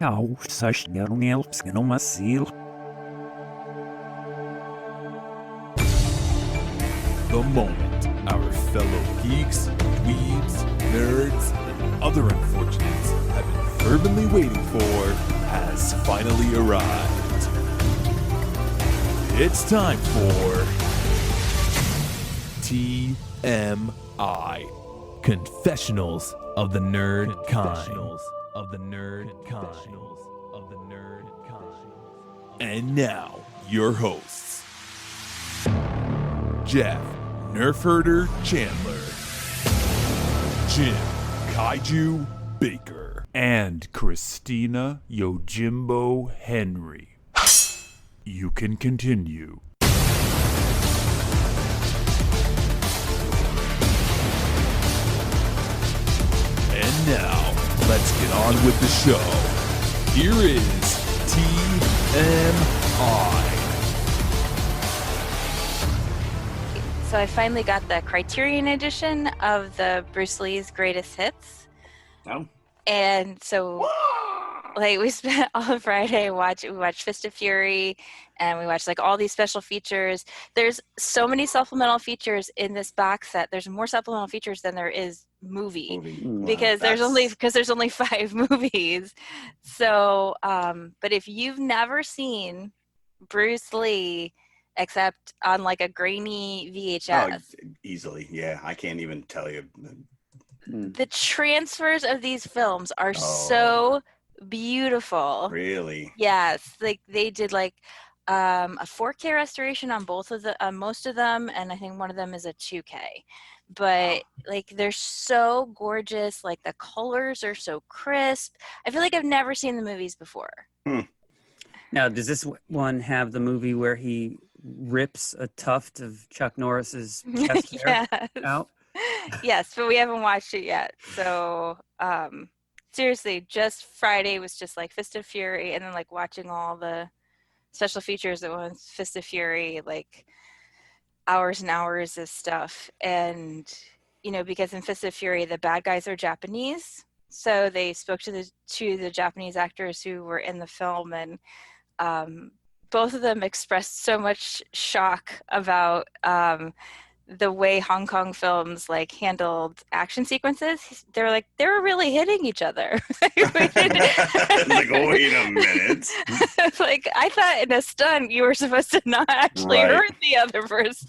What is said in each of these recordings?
Au, Masil. The moment our fellow geeks, dweebs, nerds, and other unfortunates have been fervently waiting for has finally arrived. It's time for TMI, Confessionals of the Nerd Kind. And now, your hosts, Jeff Nerf Herder Chandler, Jim Kaiju Baker, And Christina Yojimbo Henry. You can continue. and now, let's get on with the show. Here is TMI. So I finally got the Criterion edition of the Bruce Lee's Greatest Hits. Oh. And so like we spent all of Friday we watched Fist of Fury, and we watched like all these special features. There's so many supplemental features in this box set. There's more supplemental features than there is movie. Because there's only 5 movies. So but if you've never seen Bruce Lee except on like a grainy VHS. Oh, easily. Yeah, I can't even tell you. The transfers of these films are so beautiful. Really? Yes, like they did like a 4K restoration on most of them, and I think one of them is a 2K. But like they're so gorgeous, like the colors are so crisp. I feel like I've never seen the movies before. Now, does this one have the movie where he rips a tuft of Chuck Norris's chest hair out? Yes, but we haven't watched it yet. So seriously, just Friday was just like Fist of Fury, and then like watching all the special features that was Fist of Fury, like hours and hours of stuff. And you know, because in Fist of Fury the bad guys are Japanese, so they spoke to the Japanese actors who were in the film, and both of them expressed so much shock about the way Hong Kong films like handled action sequences. They were really hitting each other. Like, wait a minute. Like, I thought in a stunt you were supposed to not actually hurt the other person.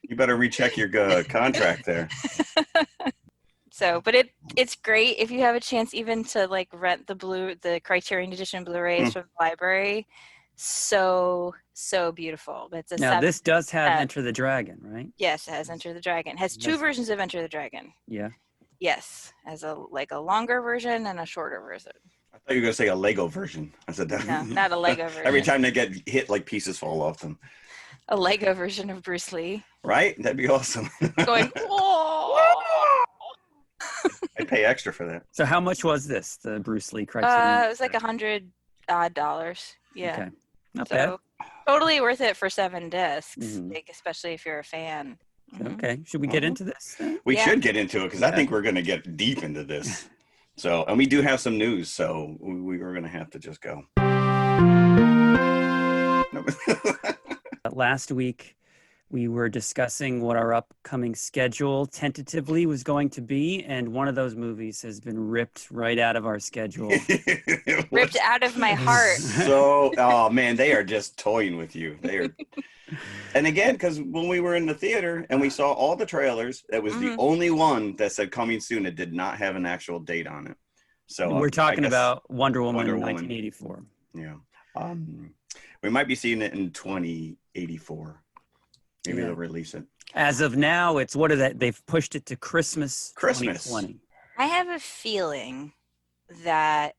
You better recheck your contract there. So, but it's great if you have a chance even to like rent the Criterion Edition Blu-rays from the library. So beautiful. But This does have Enter the Dragon, right? Yes, it has Enter the Dragon. It has two versions of Enter the Dragon. Yeah. Yes, as a longer version and a shorter version. I thought you were going to say a Lego version. I said that. No, not a Lego version. Every time they get hit, like pieces fall off them. A Lego version of Bruce Lee. Right? That'd be awesome. Going, whoa! I'd pay extra for that. So how much was this, the Bruce Lee Criterion? It was like $100 odd. Yeah. Okay. Not bad. Totally worth it for 7 discs, like, especially if you're a fan. Okay. Should we get into this? We should get into it, because I think we're going to get deep into this. So, and we do have some news, so we were going to have to just go. Last week, we were discussing what our upcoming schedule tentatively was going to be, and one of those movies has been ripped right out of our schedule. Ripped out of my heart. So, oh man, they are just toying with you. They are. And again, because when we were in the theater and we saw all the trailers, that was the only one that said coming soon. It did not have an actual date on it. So we're talking about Wonder Woman 1984. Yeah. We might be seeing it in 2084. Maybe they'll release it. As of now, it's they've pushed it to Christmas 2020. I have a feeling that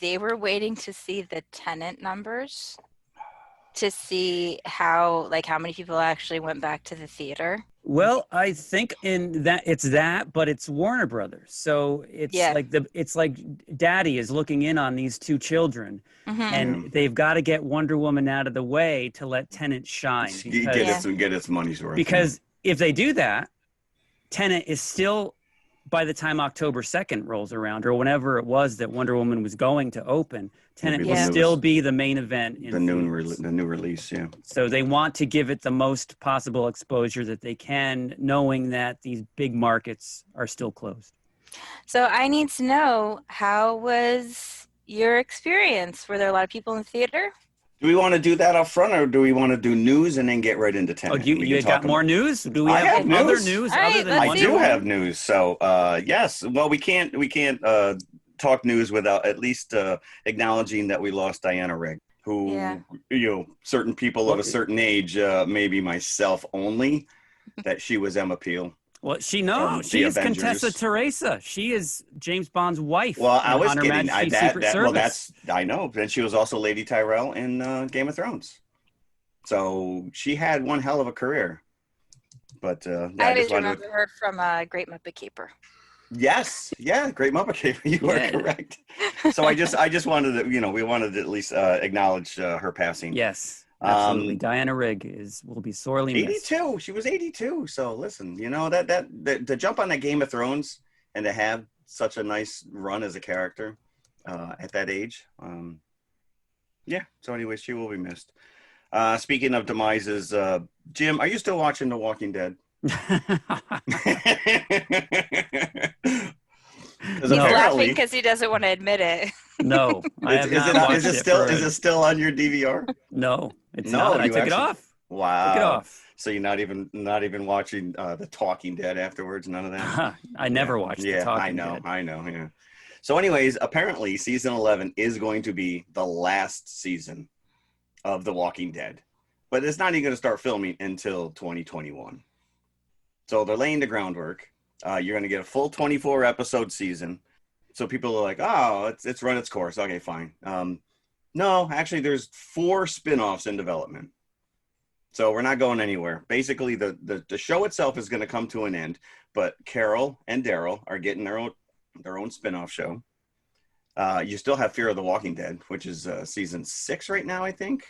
they were waiting to see the Tenet numbers to see how many people actually went back to the theater. Well, I think but it's Warner Brothers. So it's like Daddy is looking in on these two children, and they've got to get Wonder Woman out of the way to let Tenet shine. Get its money's worth. Because if they do that, Tenet is still by the time October 2nd rolls around, or whenever it was that Wonder Woman was going to open, Tenet will still be the main event in the new release. Yeah. So they want to give it the most possible exposure that they can, knowing that these big markets are still closed. So I need to know, how was your experience? Were there a lot of people in the theater? Do we want to do that up front, or do we want to do news and then get right into Tenet? Oh, you got more news? Do we have other news other than I do have news. So yes. Well, we can't talk news without at least acknowledging that we lost Diana Rigg, who certain people of a certain age, maybe myself only, that she was Emma Peel. Well, she is Contessa Teresa. She is James Bond's wife. Well, I was kidding. I know. And she was also Lady Tyrell in Game of Thrones. So she had one hell of a career. But I just remember her from Great Muppet Caper. Yes, yeah, Great Muppet Caper. You are correct. So I just wanted to, we wanted to at least acknowledge her passing. Yes. Absolutely. Diana Rigg will be sorely missed. 82. She was 82. So listen, that to jump on that Game of Thrones and to have such a nice run as a character at that age. So anyways, she will be missed. Speaking of demises, Jim, are you still watching The Walking Dead? He's laughing because he doesn't want to admit it. No, is it still on your DVR? No, it's not. I took it off. Wow. Took it off. So you're not even watching The Talking Dead afterwards? None of that? I never watched The Talking Dead. I know. Yeah. So anyways, apparently season 11 is going to be the last season of The Walking Dead. But it's not even going to start filming until 2021. So they're laying the groundwork. You're going to get a full 24 episode season. So people are like, oh, it's run its course. Okay, fine. No, actually there's 4 spin-offs in development. So we're not going anywhere. Basically the show itself is going to come to an end, but Carol and Daryl are getting their own spin-off show. You still have Fear of the Walking Dead, which is season 6 right now, I think.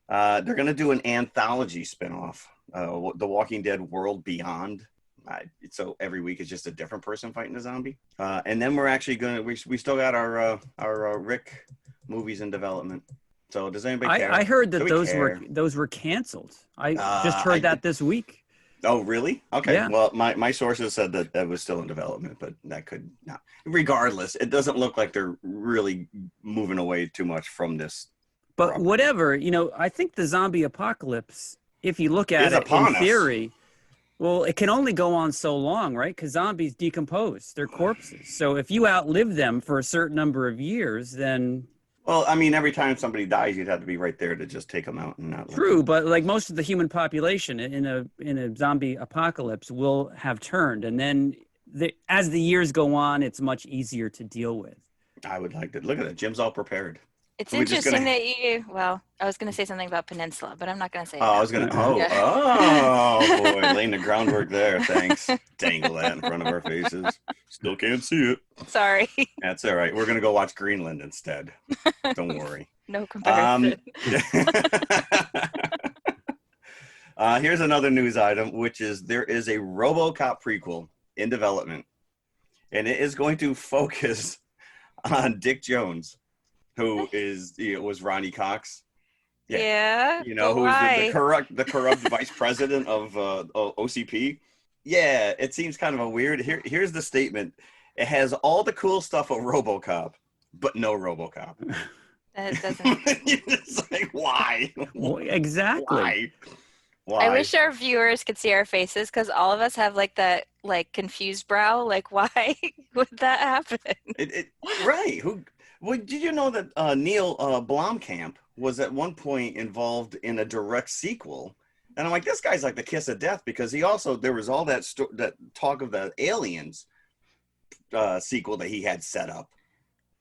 They're going to do an anthology spin-off, The Walking Dead World Beyond. So every week is just a different person fighting a zombie. And then we're actually we still got our Rick movies in development. So does anybody care? I heard that those were canceled. I just heard that this week. Oh, really? Okay. Yeah. Well, my sources said that was still in development, but that could not. Regardless, it doesn't look like they're really moving away too much from this. But property. whatever, I think the zombie apocalypse, if you look at it in theory, well, it can only go on so long, right? Because zombies decompose. They're corpses. So if you outlive them for a certain number of years, then... Well, I mean, every time somebody dies, you'd have to be right there to just take them out and not... True, but like most of the human population in a zombie apocalypse will have turned. And then as the years go on, it's much easier to deal with. I would like to. Look at it. Jim's all prepared. It's interesting that you... Well, I was going to say something about Peninsula, but I'm not going to say that. I was going to... Oh, boy. Laying the groundwork there. Thanks. Dangle that in front of our faces. Still can't see it. Sorry. That's all right. We're going to go watch Greenland instead. Don't worry. No comparison. Here's another news item, which is there is a RoboCop prequel in development. And it is going to focus on Dick Jones, who was Ronnie Cox. Yeah. Who's the corrupt vice president of OCP. Yeah, it seems kind of a weird. Here's the statement. It has all the cool stuff of RoboCop, but no RoboCop. That doesn't. It's like, why? Well, exactly. Why? I wish our viewers could see our faces, because all of us have that confused brow. Like, why would that happen? Right. Did you know that Neil Blomkamp was at one point involved in a direct sequel? And I'm like, this guy's like the kiss of death, because there was all that talk of the Aliens sequel that he had set up.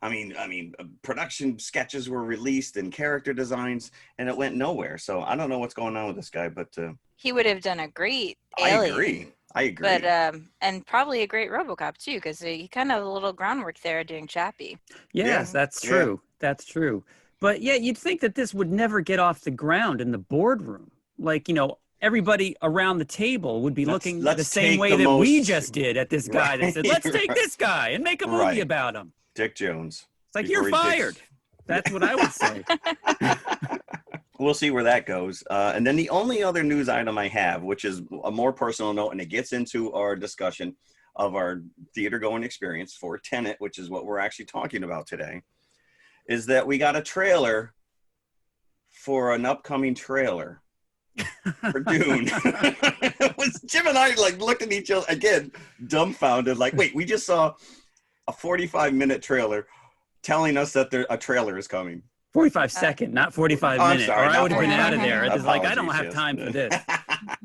I mean, production sketches were released and character designs, and it went nowhere. So I don't know what's going on with this guy, but he would have done a great Alien. I agree. But and probably a great RoboCop too, because he kind of a little groundwork there doing Chappie. Yes, that's true. Yeah. That's true. But yeah, you'd think that this would never get off the ground in the boardroom. Like, everybody around the table would be looking let's the same take way the that we most- just did at this guy that said, let's take this guy and make a movie Right. about him. Dick Jones. It's like, Before you're he fired. That's what I would say. We'll see where that goes. And then the only other news item I have, which is a more personal note, and it gets into our discussion of our theater going experience for Tenet, which is what we're actually talking about today, is that we got a trailer for an upcoming trailer for Dune. It was Jim and I like looked at each other again, dumbfounded, like, wait, we just saw a 45-minute trailer telling us that a trailer is coming. 45-second, not 45 Oh, I'm minutes, sorry, or I not would have been out of 45. there. It's like, I don't Apologies, have yes. time for this.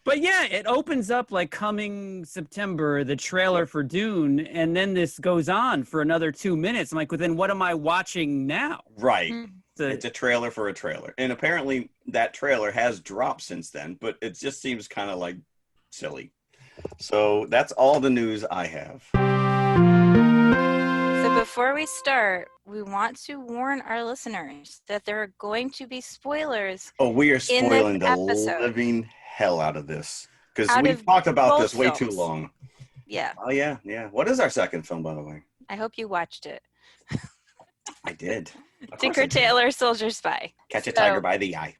But yeah, it opens up like coming September, the trailer for Dune, and then this goes on for another 2 minutes. I'm like, well, then what am I watching now? Right. It's a trailer for a trailer. And apparently that trailer has dropped since then, but it just seems kind of like silly. So that's all the news I have. So before we start, we want to warn our listeners that there are going to be spoilers. Oh, we are in spoiling this the episode. living hell out of this. Because Out we've of talked about both this way too films. long. Yeah, Oh, yeah, yeah. What is our second film, by the way? I hope you watched it. I did. Of course I Tinker did. Tailor Soldier Spy. Catch a So- tiger by the eye.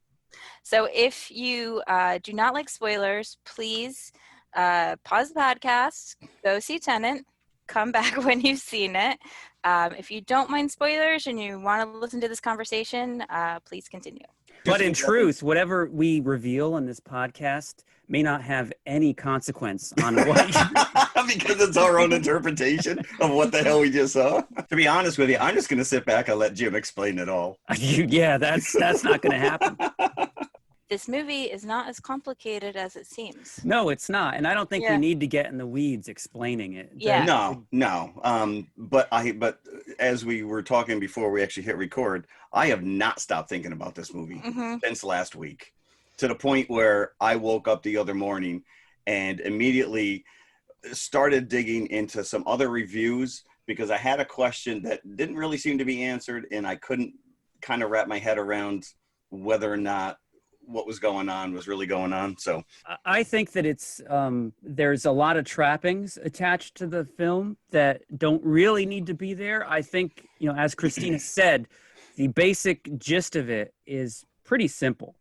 So if you do not like spoilers, please pause the podcast, go see Tenet, come back when you've seen it. If you don't mind spoilers and you want to listen to this conversation, please continue. But in truth, whatever we reveal in this podcast may not have any consequence on what Because it's our own interpretation of what the hell we just saw. To be honest with you, I'm just going to sit back and let Jim explain it all. Yeah, that's not going to happen. This movie is not as complicated as it seems. No, it's not. And I don't think we Yeah. need to get in the weeds explaining it. Yeah. No. But as we were talking before we actually hit record, I have not stopped thinking about this movie since last week, to the point where I woke up the other morning and immediately started digging into some other reviews because I had a question that didn't really seem to be answered, and I couldn't kind of wrap my head around whether or not what was going on was really going on. So I think that it's there's a lot of trappings attached to the film that don't really need to be there. I think, as Christina said, the basic gist of it is pretty simple.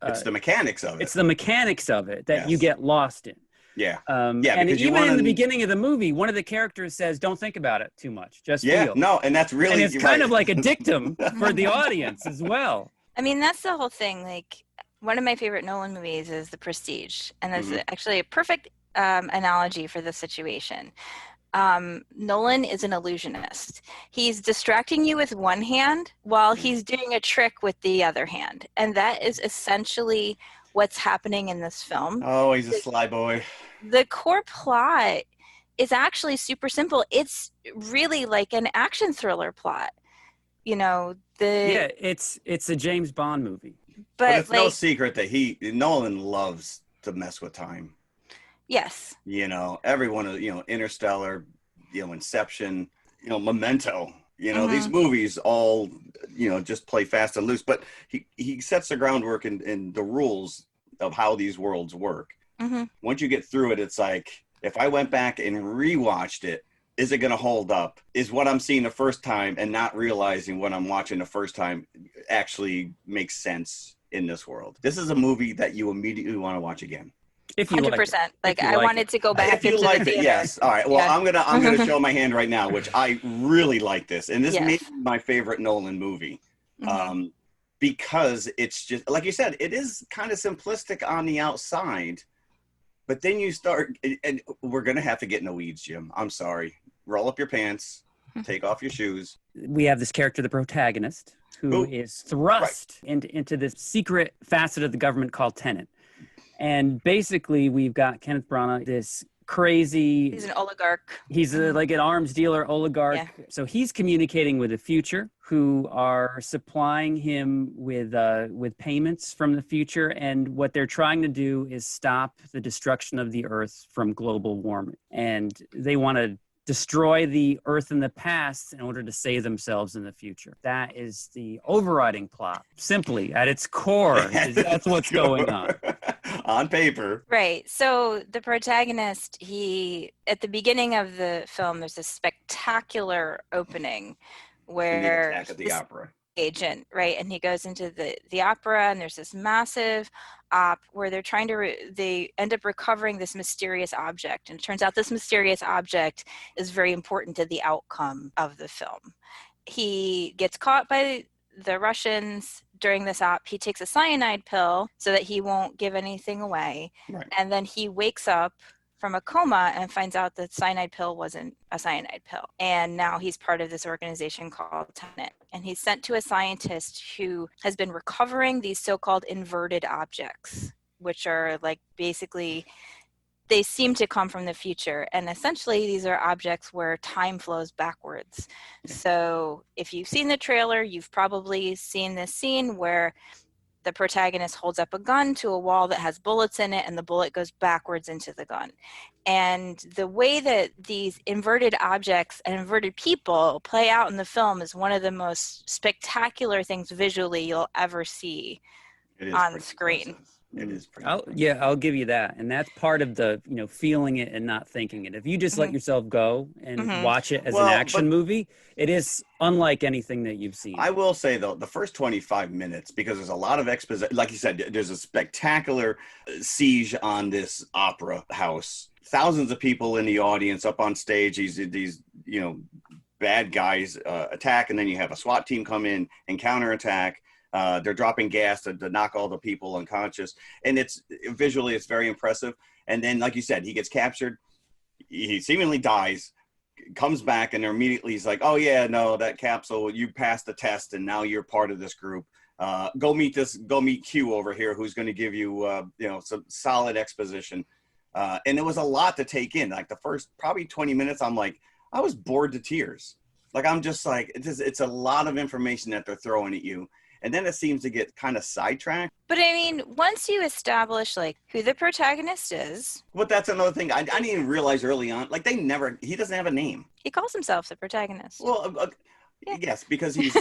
it's the mechanics of it. It's the mechanics of it that you Yes. get lost in. Yeah. And because you even in wanna- the beginning of the movie, one of the characters says, "Don't think about it too much, just Yeah, feel." no, and that's really And it's you're kind right. of like a dictum for the audience as well. I mean, that's the whole thing. Like, one of my favorite Nolan movies is The Prestige, and that's actually a perfect analogy for this situation. Nolan is an illusionist. He's distracting you with one hand while he's doing a trick with the other hand, and that is essentially what's happening in this film. Oh, he's a sly boy. The core plot is actually super simple. It's really like an action thriller plot. It's a James Bond movie. But but it's no like, secret that Nolan loves to mess with time. yes, Everyone, Interstellar, Inception, Memento, these movies all, just play fast and loose. But he sets the groundwork and the rules of how these worlds work. Once you get through it, it's like, if I went back and rewatched it, is it going to hold up? Is what I'm seeing the first time and not realizing what I'm watching the first time actually makes sense in this world? This is a movie that you immediately want to watch again. If you like it. 100%. Like, If you I like wanted it. to go back If you into like the it, theater. yes. All right. Well, Yeah. I'm gonna show my hand right now, which I really like this, and this Yes. may be my favorite Nolan movie, because it's just like you said, it is kind of simplistic on the outside, but then you start, and we're gonna have to get in the weeds, Jim. I'm sorry. Roll up your pants, take off your shoes. We have this character, the protagonist, who is thrust into this secret facet of the government called Tenet. And basically, we've got Kenneth Branagh, this crazy... He's an oligarch. He's like an arms dealer oligarch. Yeah. So he's communicating with the future, who are supplying him with payments from the future. And what they're trying to do is stop the destruction of the earth from global warming. And they want to destroy the Earth in the past in order to save themselves in the future. That is the overriding plot. Simply, at its core, that's what's going on. On paper. Right. So the protagonist, at the beginning of the film, there's a spectacular opening where the Attack at the Opera. Agent, right, and he goes into the opera, and there's this massive op where they're trying to they end up recovering this mysterious object, and it turns out this mysterious object is very important to the outcome of the film. He gets caught by the Russians during this op. He takes a cyanide pill so that he won't give anything away, right. And then he wakes up from a coma and finds out that cyanide pill wasn't a cyanide pill. And now he's part of this organization called Tenet. And he's sent to a scientist who has been recovering these so-called inverted objects, which are like basically, they seem to come from the future. And essentially these are objects where time flows backwards. So if you've seen the trailer, you've probably seen this scene where the protagonist holds up a gun to a wall that has bullets in it, and the bullet goes backwards into the gun. And the way that these inverted objects and inverted people play out in the film is one of the most spectacular things visually you'll ever see on screen. Impressive. It is pretty. I'll give you that, and that's part of the feeling it and not thinking it. If you just let yourself go and watch it as an action movie, it is unlike anything that you've seen. I will say though, the first 25 minutes, because there's a lot of exposition, like you said, there's a spectacular siege on this opera house. Thousands of people in the audience, up on stage. These bad guys attack, and then you have a SWAT team come in and counterattack. They're dropping gas to knock all the people unconscious, and it's very impressive. And then, like you said, he gets captured, he seemingly dies, comes back, and immediately he's like, "Oh yeah, no, that capsule, you passed the test, and now you're part of this group. Go meet Q over here, who's going to give you some solid exposition." And it was a lot to take in. Like the first probably 20 minutes, I was bored to tears. Like I'm just like, it's a lot of information that they're throwing at you. And then it seems to get kind of sidetracked. But I mean, once you establish like who the protagonist is. But that's another thing. I didn't even realize early on, like he doesn't have a name. He calls himself the protagonist. Well, yes, because he's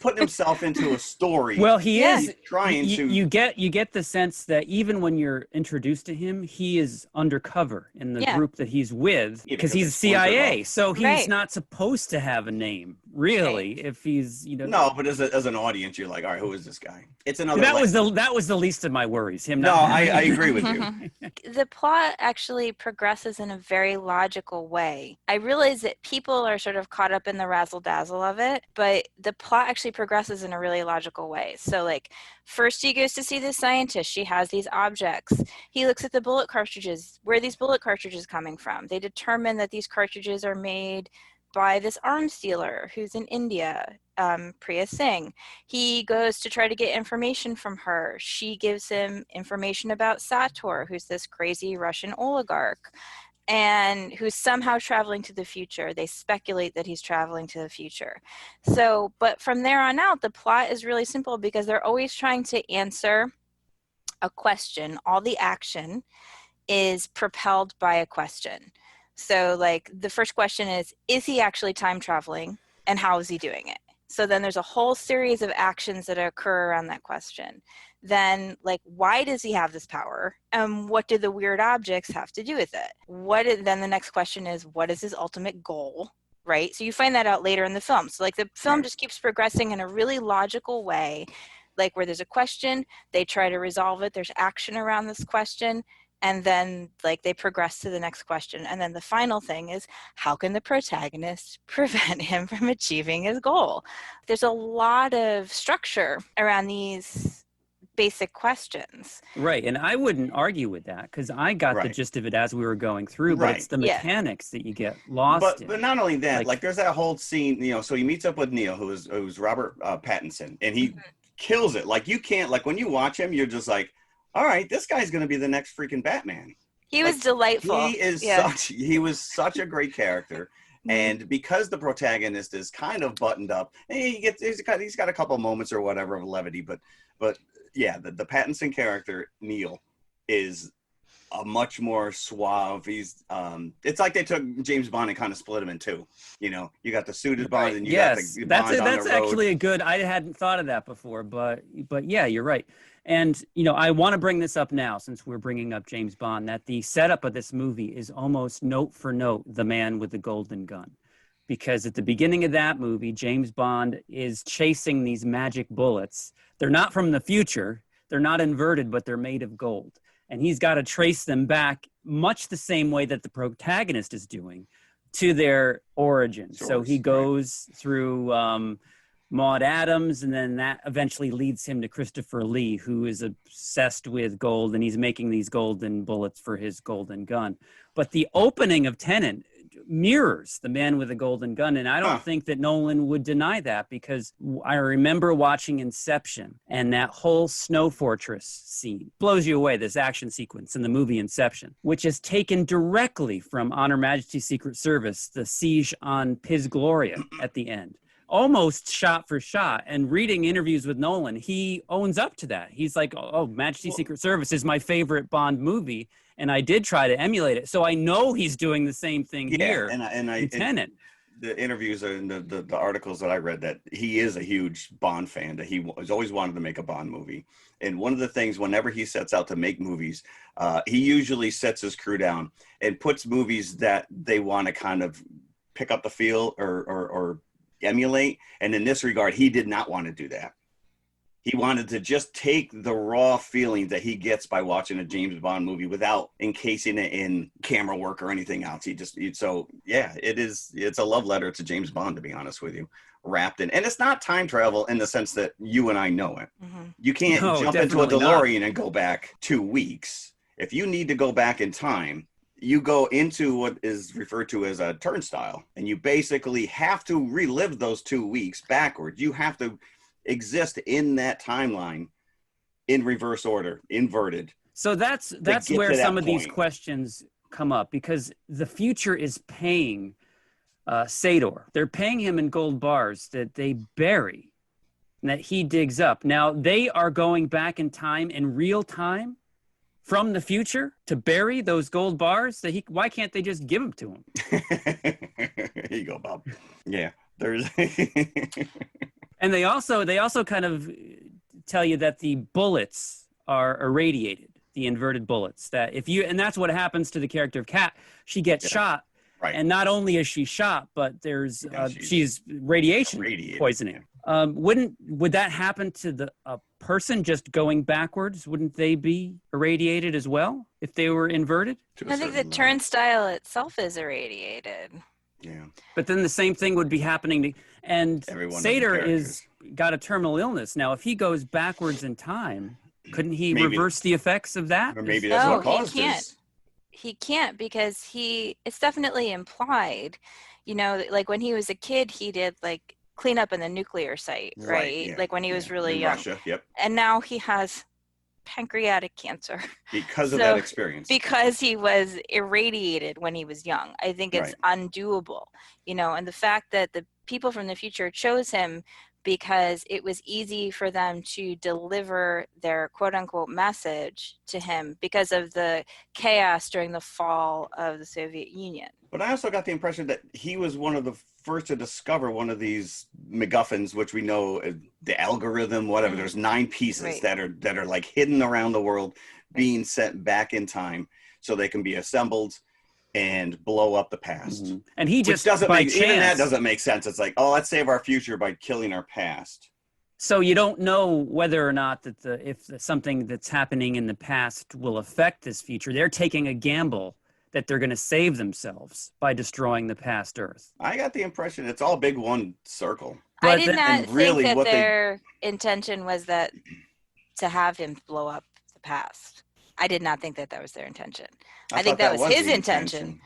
putting himself into a story. Well, he is trying to. You get the sense that even when you're introduced to him, he is undercover in the group that he's with, because he's CIA. So he's not supposed to have a name, really. Right. If he's No, but as an audience, you're like, all right, who is this guy? It's another. That was the least of my worries. Him. No, I agree with you. The plot actually progresses in a very logical way. I realize that people are sort of caught up in the razzle dazzle of it, but the plot actually progresses in a really logical way. So like first he goes to see the scientist. She has these objects. He looks at the bullet cartridges. Where are these bullet cartridges coming from? They determine that these cartridges are made by this arms dealer who's in India, Priya Singh. He goes to try to get information from her. She gives him information about Sator, who's this crazy Russian oligarch, and who's somehow traveling to the future. They speculate that he's traveling to the future. So, but from there on out, the plot is really simple because they're always trying to answer a question. All the action is propelled by a question. So like the first question is he actually time traveling, and how is he doing it? So then there's a whole series of actions that occur around that question. Then like, why does he have this power? And what do the weird objects have to do with it? Then the next question is, what is his ultimate goal? Right? So you find that out later in the film. So like the film just keeps progressing in a really logical way, like where there's a question, they try to resolve it. There's action around this question. And then like they progress to the next question. And then the final thing is, how can the protagonist prevent him from achieving his goal? There's a lot of structure around these basic questions. Right. And I wouldn't argue with that, because I got the gist of it as we were going through, but it's the mechanics that you get lost in. But not only that, like there's that whole scene, so he meets up with Neil, who's Robert Pattinson, and he kills it. Like you can't, like when you watch him, you're just like, all right, this guy's going to be the next freaking Batman. He was delightful. He was such a great character. And because the protagonist is kind of buttoned up, he's got a couple moments or whatever of levity, but yeah, the Pattinson character, Neil, is a much more suave. He's it's like they took James Bond and kind of split him in two. You know, you got the suited Bond and you got the Bond on the road. That's actually a good. I hadn't thought of that before, but yeah, you're right. And you know, I want to bring this up now since we're bringing up James Bond. That the setup of this movie is almost note for note The Man with the Golden Gun, because at the beginning of that movie, James Bond is chasing these magic bullets. They're not from the future. They're not inverted, but they're made of gold. And he's got to trace them back much the same way that the protagonist is doing to their origin. So he goes through Maud Adams, and then that eventually leads him to Christopher Lee, who is obsessed with gold, and he's making these golden bullets for his golden gun. But the opening of Tenet mirrors The Man with the Golden Gun, and I don't think that Nolan would deny that, because I remember watching Inception, and that whole snow fortress scene blows you away, this action sequence in the movie Inception, which is taken directly from On Her Majesty's Secret Service, the siege on Piz Gloria at the end. Almost shot for shot. And reading interviews with Nolan, he owns up to that. He's like, oh, Majesty's Secret Service is my favorite Bond movie, and I did try to emulate it. So I know he's doing the same thing here in Tenet. The interviews and the articles that I read, that he is a huge Bond fan, that he has always wanted to make a Bond movie. And one of the things, whenever he sets out to make movies, he usually sets his crew down and puts movies that they want to kind of pick up the feel or emulate. And in this regard, he did not want to do that. He wanted to just take the raw feeling that he gets by watching a James Bond movie without encasing it in camera work or anything else. It's a love letter to James Bond, to be honest with you, wrapped in. And it's not time travel in the sense that you and I know it. Mm-hmm. You can't jump into a DeLorean and go back 2 weeks. If you need to go back in time, you go into what is referred to as a turnstile, and you basically have to relive those 2 weeks backwards. You have to exist in that timeline in reverse order, inverted. So that's where some of these questions come up, because the future is paying Sador. They're paying him in gold bars that they bury and that he digs up. Now they are going back in time, in real time, from the future to bury those gold bars. Why can't they just give them to him? Here you go, Bob. Yeah, there's. And they also kind of tell you that the bullets are irradiated, the inverted bullets. And that's what happens to the character of Kat. She gets shot, right? And not only is she shot, but she's radiation poisoning. Would that happen to a person just going backwards? Wouldn't they be irradiated as well if they were inverted? I think the turnstile itself is irradiated. Yeah. But then the same thing would be happening and Sador is got a terminal illness. Now, if he goes backwards in time, couldn't he reverse the effects of that? Or maybe that's what caused this. He can't, because it's definitely implied, like when he was a kid, he did like clean up in the nuclear site, right? Yeah. Like when he was really young. Russia, yep. And now he has pancreatic cancer because of that experience, because he was irradiated when he was young. I think it's undoable, and the fact that the people from the future chose him because it was easy for them to deliver their quote unquote message to him because of the chaos during the fall of the Soviet Union. But I also got the impression that he was one of the first to discover one of these MacGuffins, which we know the algorithm, whatever. There's 9 pieces that are like hidden around the world, being sent back in time so they can be assembled and blow up the past. Mm-hmm. And he just even that doesn't make sense. It's like, oh, let's save our future by killing our past. So you don't know whether or not that if something that's happening in the past will affect this future. They're taking a gamble that they're going to save themselves by destroying the past Earth. I got the impression it's all big one circle. I did not think that their intention was that to have him blow up the past. I did not think that was their intention. I think that was his intention.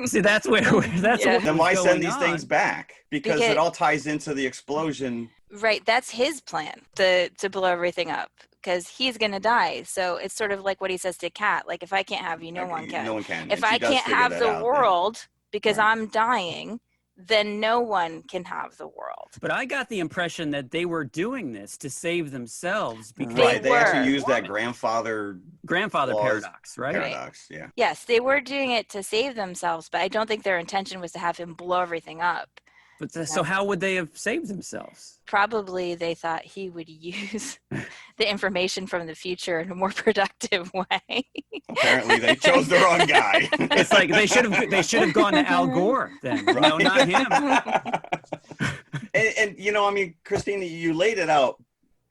See, that's where then why send these things back? Because it all ties into the explosion. Right, that's his plan to blow everything up. Because he's going to die. So it's sort of like what he says to Kat. Like, if I can't have you, no one can. No one can. If I can't have the world because I'm dying, then no one can have the world. But I got the impression that they were doing this to save themselves because they actually used that grandfather paradox, right? Paradox, yeah. Yes, they were doing it to save themselves, but I don't think their intention was to have him blow everything up. But so how would they have saved themselves? Probably they thought he would use the information from the future in a more productive way. Apparently, they chose the wrong guy. It's like they should have gone to Al Gore then. Right. No, not him. and you know, I mean, Christina, you laid it out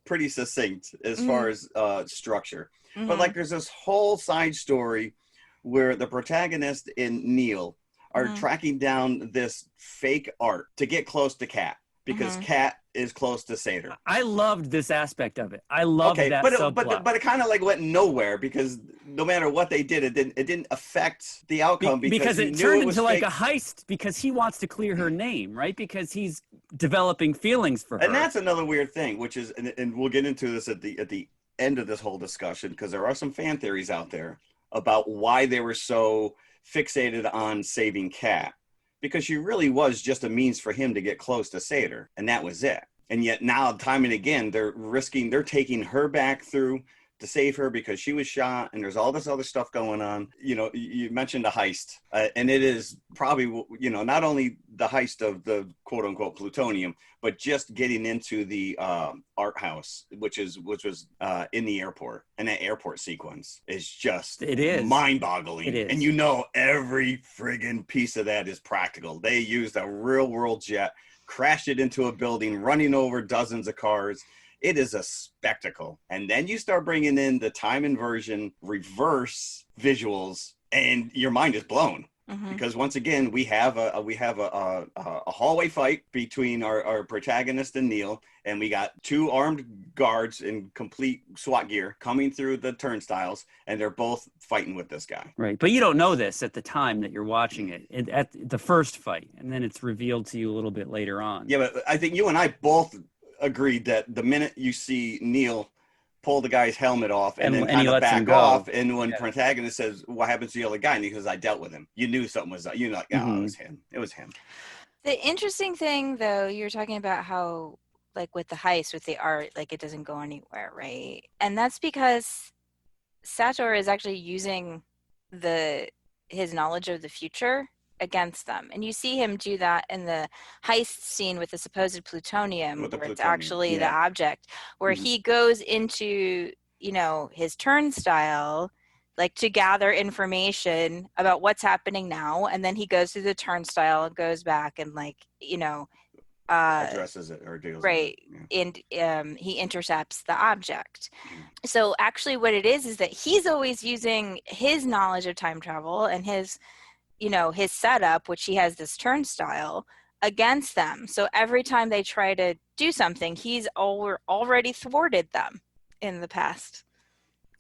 pretty succinct as far as structure. But like, there's this whole side story where the protagonist and Neil are tracking down this fake art to get close to Kat because Kat is close to Sator. I loved this aspect of it. I loved that subplot. But it kind of like went nowhere because no matter what they did, it didn't affect the outcome because it turned into like a heist because he wants to clear her name, right? Because he's developing feelings for her. And that's another weird thing, which is, and we'll get into this at the end of this whole discussion because there are some fan theories out there about why they were so fixated on saving Kat, because she really was just a means for him to get close to Sator, and that was it. And yet now, time and again, they're taking her back through to save her because she was shot, and there's all this other stuff going on. You know, you mentioned a heist, and it is probably, you know, not only the heist of the quote unquote plutonium, but just getting into the art house, which was in the airport, and that airport sequence is just mind-boggling. It is. And you know, every friggin' piece of that is practical. They used a real-world jet, crashed it into a building, running over dozens of cars. It is a spectacle. And then you start bringing in the time inversion, reverse visuals, and your mind is blown. Because once again, we have a hallway fight between our protagonist and Neil, and we got two armed guards in complete SWAT gear coming through the turnstiles, and they're both fighting with this guy. Right, but you don't know this at the time that you're watching it at the first fight, and then it's revealed to you a little bit later on. Yeah, but I think you and I both agreed that the minute you see Neil pull the guy's helmet off and then kind of back off, and when protagonist says, "What happens to the other guy?" and he says, "I dealt with him," you knew something was, you know, like, oh, it was him. The interesting thing, though, you were talking about how, like, with the heist, with the art, like, it doesn't go anywhere, right? And that's because Sator is actually using his knowledge of the future against them, and you see him do that in the heist scene with the supposed plutonium, where it's actually the object, where he goes into, you know, his turnstile, like, to gather information about what's happening now, and then he goes through the turnstile and goes back and, like, you know, addresses it or deals right with it. And he intercepts the object. So actually what it is that he's always using his knowledge of time travel and his, you know, his setup, which he has this turnstile, against them. So every time they try to do something, he's already thwarted them in the past.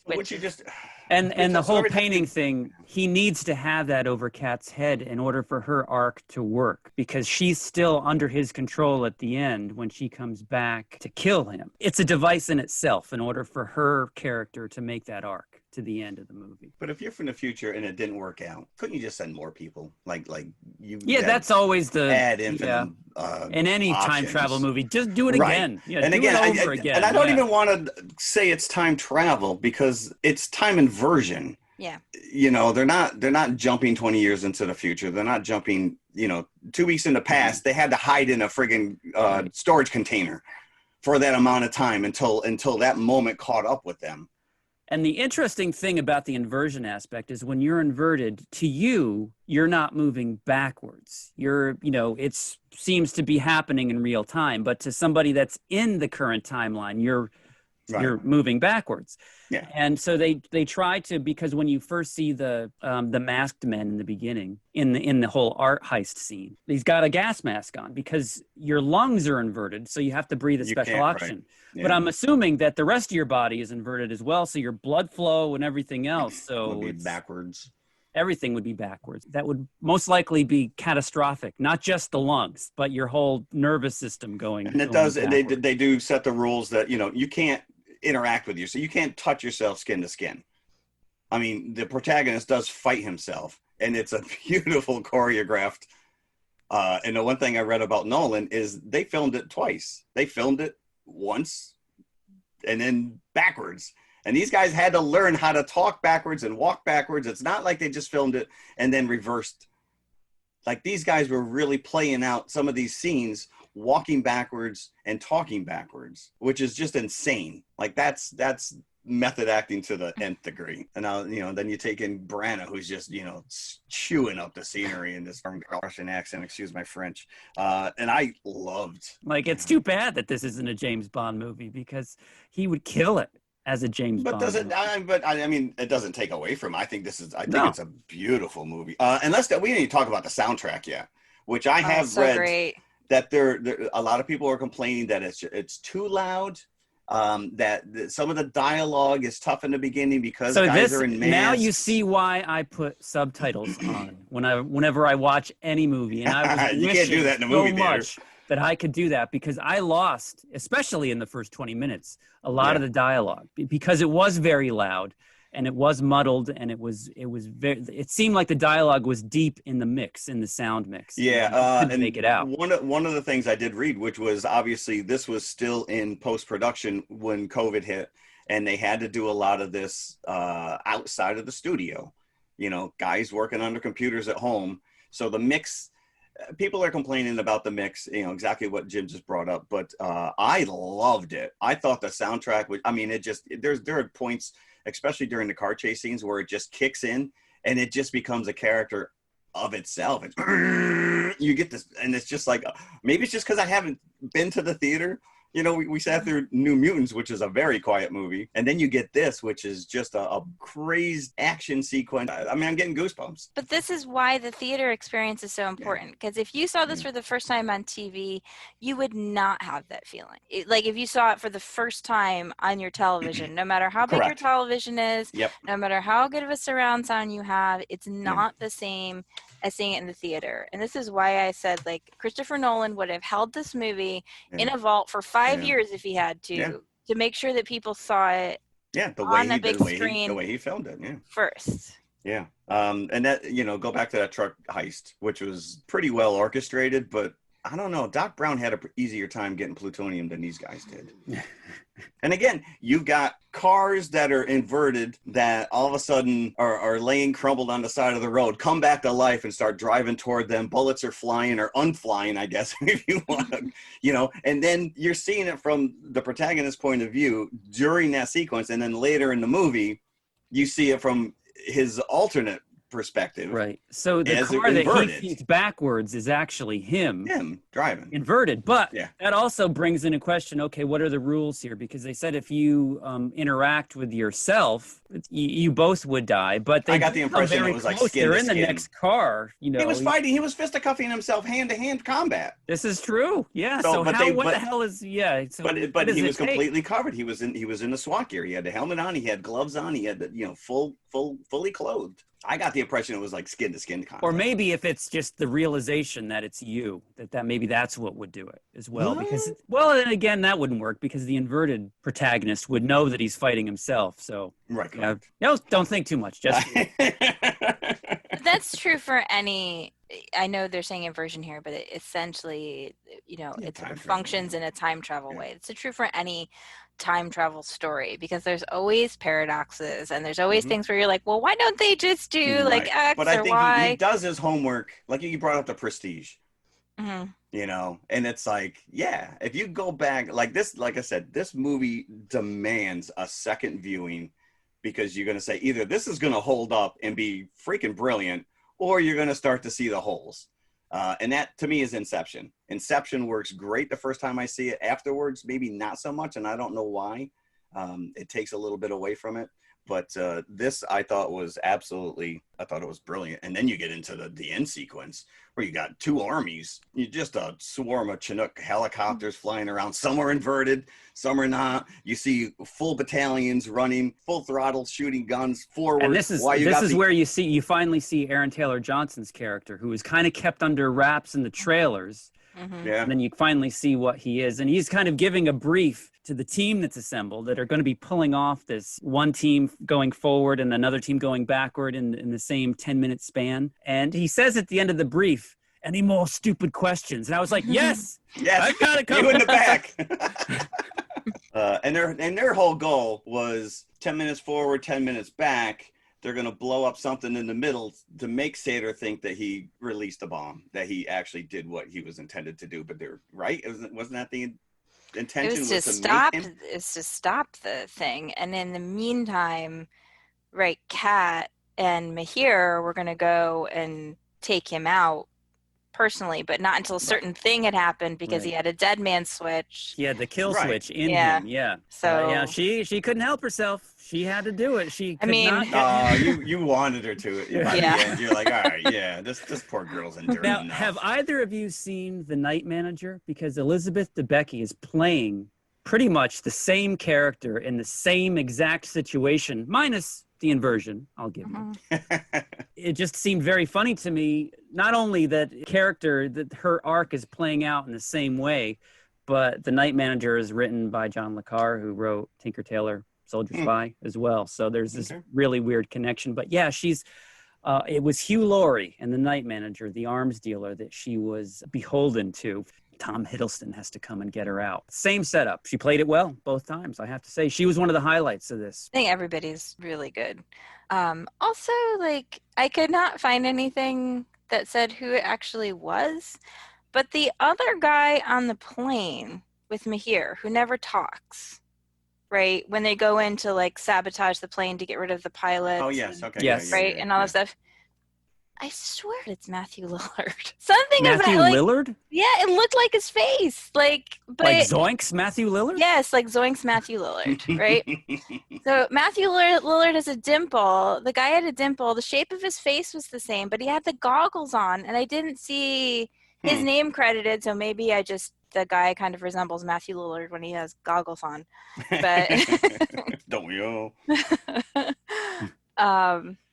Which you just... And the whole painting thing, he needs to have that over Kat's head in order for her arc to work, because she's still under his control at the end when she comes back to kill him. It's a device in itself in order for her character to make that arc to the end of the movie. But if you're from the future and it didn't work out, couldn't you just send more people? Like you? Yeah, that's always the ad infinite. In any options. Time travel movie, just do it again. Yeah, and do again, it over again. And I don't even want to say it's time travel because it's time inversion. Yeah. You know, they're not jumping 20 years into the future. They're not jumping, 2 weeks in the past. They had to hide in a friggin' storage container for that amount of time until that moment caught up with them. And the interesting thing about the inversion aspect is when you're inverted, to you, you're not moving backwards. It seems to be happening in real time, but to somebody that's in the current timeline, you're moving backwards. Yeah. And so they try to, because when you first see the masked men in the beginning, in the whole art heist scene, he's got a gas mask on because your lungs are inverted, so you have to breathe a special oxygen. Right. Yeah. But I'm assuming that the rest of your body is inverted as well, so your blood flow and everything else. So would be backwards. Everything would be backwards. That would most likely be catastrophic, not just the lungs, but your whole nervous system going. And it does. They do set the rules that you can't interact with you, so you can't touch yourself skin to skin. I mean, the protagonist does fight himself, and it's a beautiful choreographed And the one thing I read about Nolan is they filmed it twice. They filmed it once and then backwards. And these guys had to learn how to talk backwards and walk backwards. It's not like they just filmed it and then reversed. Like these guys were really playing out some of these scenes, walking backwards and talking backwards, which is just insane. Like that's method acting to the nth degree. And now, then you take in Branagh, who's just, chewing up the scenery in this Russian accent, excuse my French. And I loved. Like, it's too bad that this isn't a James Bond movie because he would kill it as a James Bond. I mean, it doesn't take away from it. I think it's a beautiful movie. Unless we didn't even talk about the soundtrack yet, which I have read great. That there a lot of people are complaining that it's too loud. That some of the dialogue is tough in the beginning because guys are in masks. Now you see why I put subtitles on whenever I watch any movie, and I was you can't do that in a movie theater. Much that I could do that because I lost, especially in the first 20 minutes, a lot of the dialogue because it was very loud and it was muddled and it seemed like the dialogue was deep in the mix, in the sound mix. Yeah, and make it out. One of the things I did read, which was obviously this was still in post-production when COVID hit, and they had to do a lot of this outside of the studio. Guys working on their computers at home. So the mix. People are complaining about the mix, exactly what Jim just brought up, but I loved it. I thought the soundtrack was, there are points, especially during the car chase scenes, where it just kicks in and it just becomes a character of itself. You get this, and it's just like, maybe it's just because I haven't been to the theater. We sat through New Mutants, which is a very quiet movie. And then you get this, which is just a crazed action sequence. I'm getting goosebumps. But this is why the theater experience is so important. Because if you saw this for the first time on TV, you would not have that feeling. Like if you saw it for the first time on your television, no matter how big your television is, no matter how good of a surround sound you have, it's not the same as seeing it in the theater. And this is why I said, like, Christopher Nolan would have held this movie in a vault for 5 years if he had to make sure that people saw it on a big screen. The way he filmed it, first. Yeah. And that, go back to that truck heist, which was pretty well orchestrated, but I don't know. Doc Brown had an easier time getting plutonium than these guys did. And again, you've got cars that are inverted that all of a sudden are laying crumbled on the side of the road, come back to life and start driving toward them. Bullets are flying or unflying, I guess, if you want to, and then you're seeing it from the protagonist's point of view during that sequence. And then later in the movie, you see it from his alternate perspective. Right. So the car that he feeds backwards is actually him driving. Inverted. But that also brings into question, okay, what are the rules here? Because they said if you interact with yourself, you both would die. But I got the impression it was like skin They're in the next car. He was fighting. He was fisticuffing himself hand-to-hand combat. This is true. Yeah. So what the hell is? Yeah. So but he was completely covered. He was in the SWAT gear. He had the helmet on. He had gloves on. He had the fully clothed. I got the impression it was like skin to skin contact. Or maybe if it's just the realization that it's you, that maybe that's what would do it as well. Because, then again, that wouldn't work because the inverted protagonist would know that he's fighting himself. So, don't think too much. Just That's true for any. I know they're saying inversion here, but it essentially, it functions in a time travel way. It's true for any time travel story because there's always paradoxes and there's always things where you're like, well, why don't they just do like X but I or think Y? He does his homework. Like you brought up the Prestige, and it's like, if you go back like this, like I said, this movie demands a second viewing because you're going to say either this is going to hold up and be freaking brilliant or you're going to start to see the holes. And that to me is Inception. Inception works great the first time I see it. Afterwards, maybe not so much, and I don't know why. It takes a little bit away from it. But this I thought was I thought it was brilliant. And then you get into the end sequence where you got two armies. You just a swarm of Chinook helicopters flying around. Some are inverted, some are not. You see full battalions running, full throttle, shooting guns forward. And this is where you finally see Aaron Taylor Johnson's character, who is kind of kept under wraps in the trailers. And then you finally see what he is. And he's kind of giving a brief to the team that's assembled that are going to be pulling off this one team going forward and another team going backward in the same 10-minute span. And he says at the end of the brief, any more stupid questions? And I was like, yes, Yes, I got it you in the coming. back. And their whole goal was 10 minutes forward, 10 minutes back. They're going to blow up something in the middle to make Sator think that he released a bomb, that he actually did what he was intended to do. But they're right. Wasn't that the intention? It was to stop the thing. And in the meantime, right, Kat and Mahir were going to go and take him out personally, but not until a certain thing had happened, because he had a dead man switch. He had the kill switch in him. Yeah. So she couldn't help herself. She had to do it. She could not get... you wanted her to. By the end, you're like, all right, yeah, this poor girl's enduring Now, enough. have either of you seen The Night Manager? Because Elizabeth Debicki is playing pretty much the same character in the same exact situation, minus the inversion, I'll give you. It just seemed very funny to me, not only that character, that her arc is playing out in the same way, but The Night Manager is written by John le Carre, who wrote Tinker Tailor Soldier Spy as well. So there's this really weird connection. But yeah, she's it was Hugh Laurie in The Night Manager, the arms dealer that she was beholden to. Tom Hiddleston has to come and get her out. Same setup. She played it well both times, I have to say. She was one of the highlights of this. I think everybody's really good. Also, like, I could not find anything that said who it actually was, but the other guy on the plane with Mahir, who never talks, right? When they go in to, like, sabotage the plane to get rid of the pilot. Oh, yes. Okay. Yes. Right? And all that stuff. I swear it's Matthew Lillard. Something Matthew about, like, Lillard? Yeah, it looked like his face. Like Zoinks Matthew Lillard? Yes, like Zoinks Matthew Lillard, right? So Matthew Lillard has a dimple. The guy had a dimple. The shape of his face was the same, but he had the goggles on, and I didn't see his name credited, so maybe the guy kind of resembles Matthew Lillard when he has goggles on. But don't we all?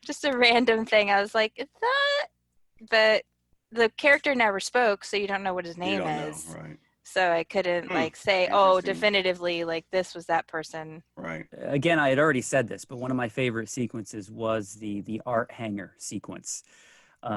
Just a random thing. I was like, is that? But the character never spoke, so you don't know what his name is. Right. So I couldn't say, definitively, like, this was that person. Right. Again, I had already said this, but one of my favorite sequences was the art hanger sequence,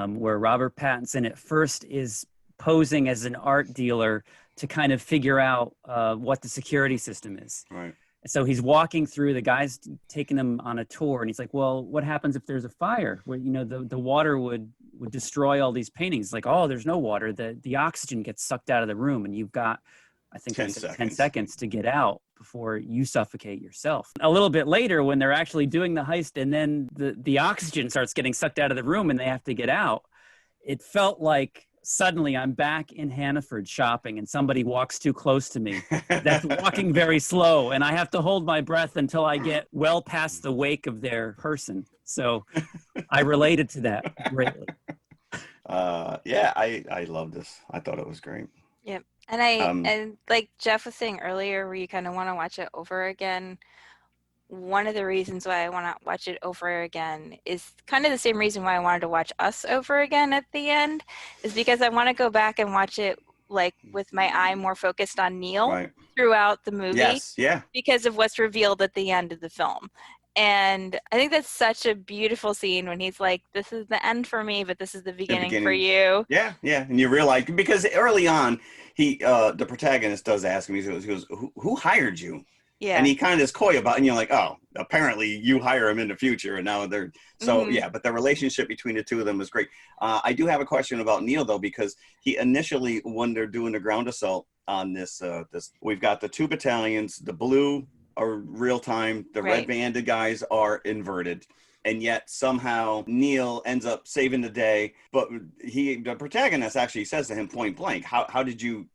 where Robert Pattinson at first is posing as an art dealer to kind of figure out what the security system is. Right. So he's walking through, the guy's taking him on a tour, and he's like, well, what happens if there's a fire where, the water would destroy all these paintings? Like, oh, there's no water. The oxygen gets sucked out of the room, and you've got, I think, 10 seconds to get out before you suffocate yourself. A little bit later, when they're actually doing the heist, and then the oxygen starts getting sucked out of the room and they have to get out, it felt like suddenly I'm back in Hannaford shopping and somebody walks too close to me. That's walking very slow, and I have to hold my breath until I get well past the wake of their person. So I related to that greatly. I love this. I thought it was great. Yep. And and like Jeff was saying earlier, where you kind of want to watch it over again, one of the reasons why I want to watch it over again is kind of the same reason why I wanted to watch Us over again at the end, is because I want to go back and watch it, like, with my eye more focused on Neil throughout the movie. Yes, yeah. Because of what's revealed at the end of the film. And I think that's such a beautiful scene when he's like, this is the end for me, but this is the beginning for you. Yeah, yeah. And you realize, because early on, the protagonist does ask him, he goes, who hired you? Yeah. And he kind of is coy about it, and you're like, oh, apparently you hire him in the future, and now they're but the relationship between the two of them is great. I do have a question about Neil, though, because he initially, when they're doing the ground assault on this, we've got the two battalions, the blue are real time, the red banded guys are inverted. And yet somehow Neil ends up saving the day, but the protagonist actually says to him point blank, how did you?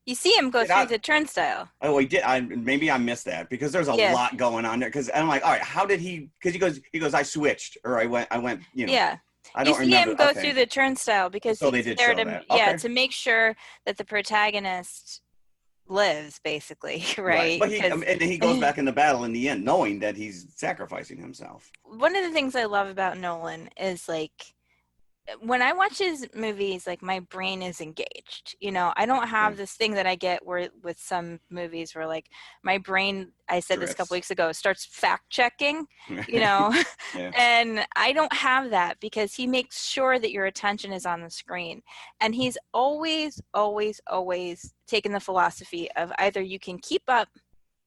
You see him go through the turnstile. Oh, he did. Maybe I missed that, because there's a lot going on there. Because I'm like, all right, how did he? Because he goes, I switched, or I went. Yeah. I don't remember. You see him go through the turnstile because he's there to make sure that the protagonist lives, basically, right? But he goes back in the battle in the end, knowing that he's sacrificing himself. One of the things I love about Nolan is, like, when I watch his movies, like my brain is engaged. You know, I don't have this thing that I get where with some movies where like my brain, I said this a couple weeks ago, starts fact checking, you know, and I don't have that because he makes sure that your attention is on the screen. And he's always, always, always taken the philosophy of either you can keep up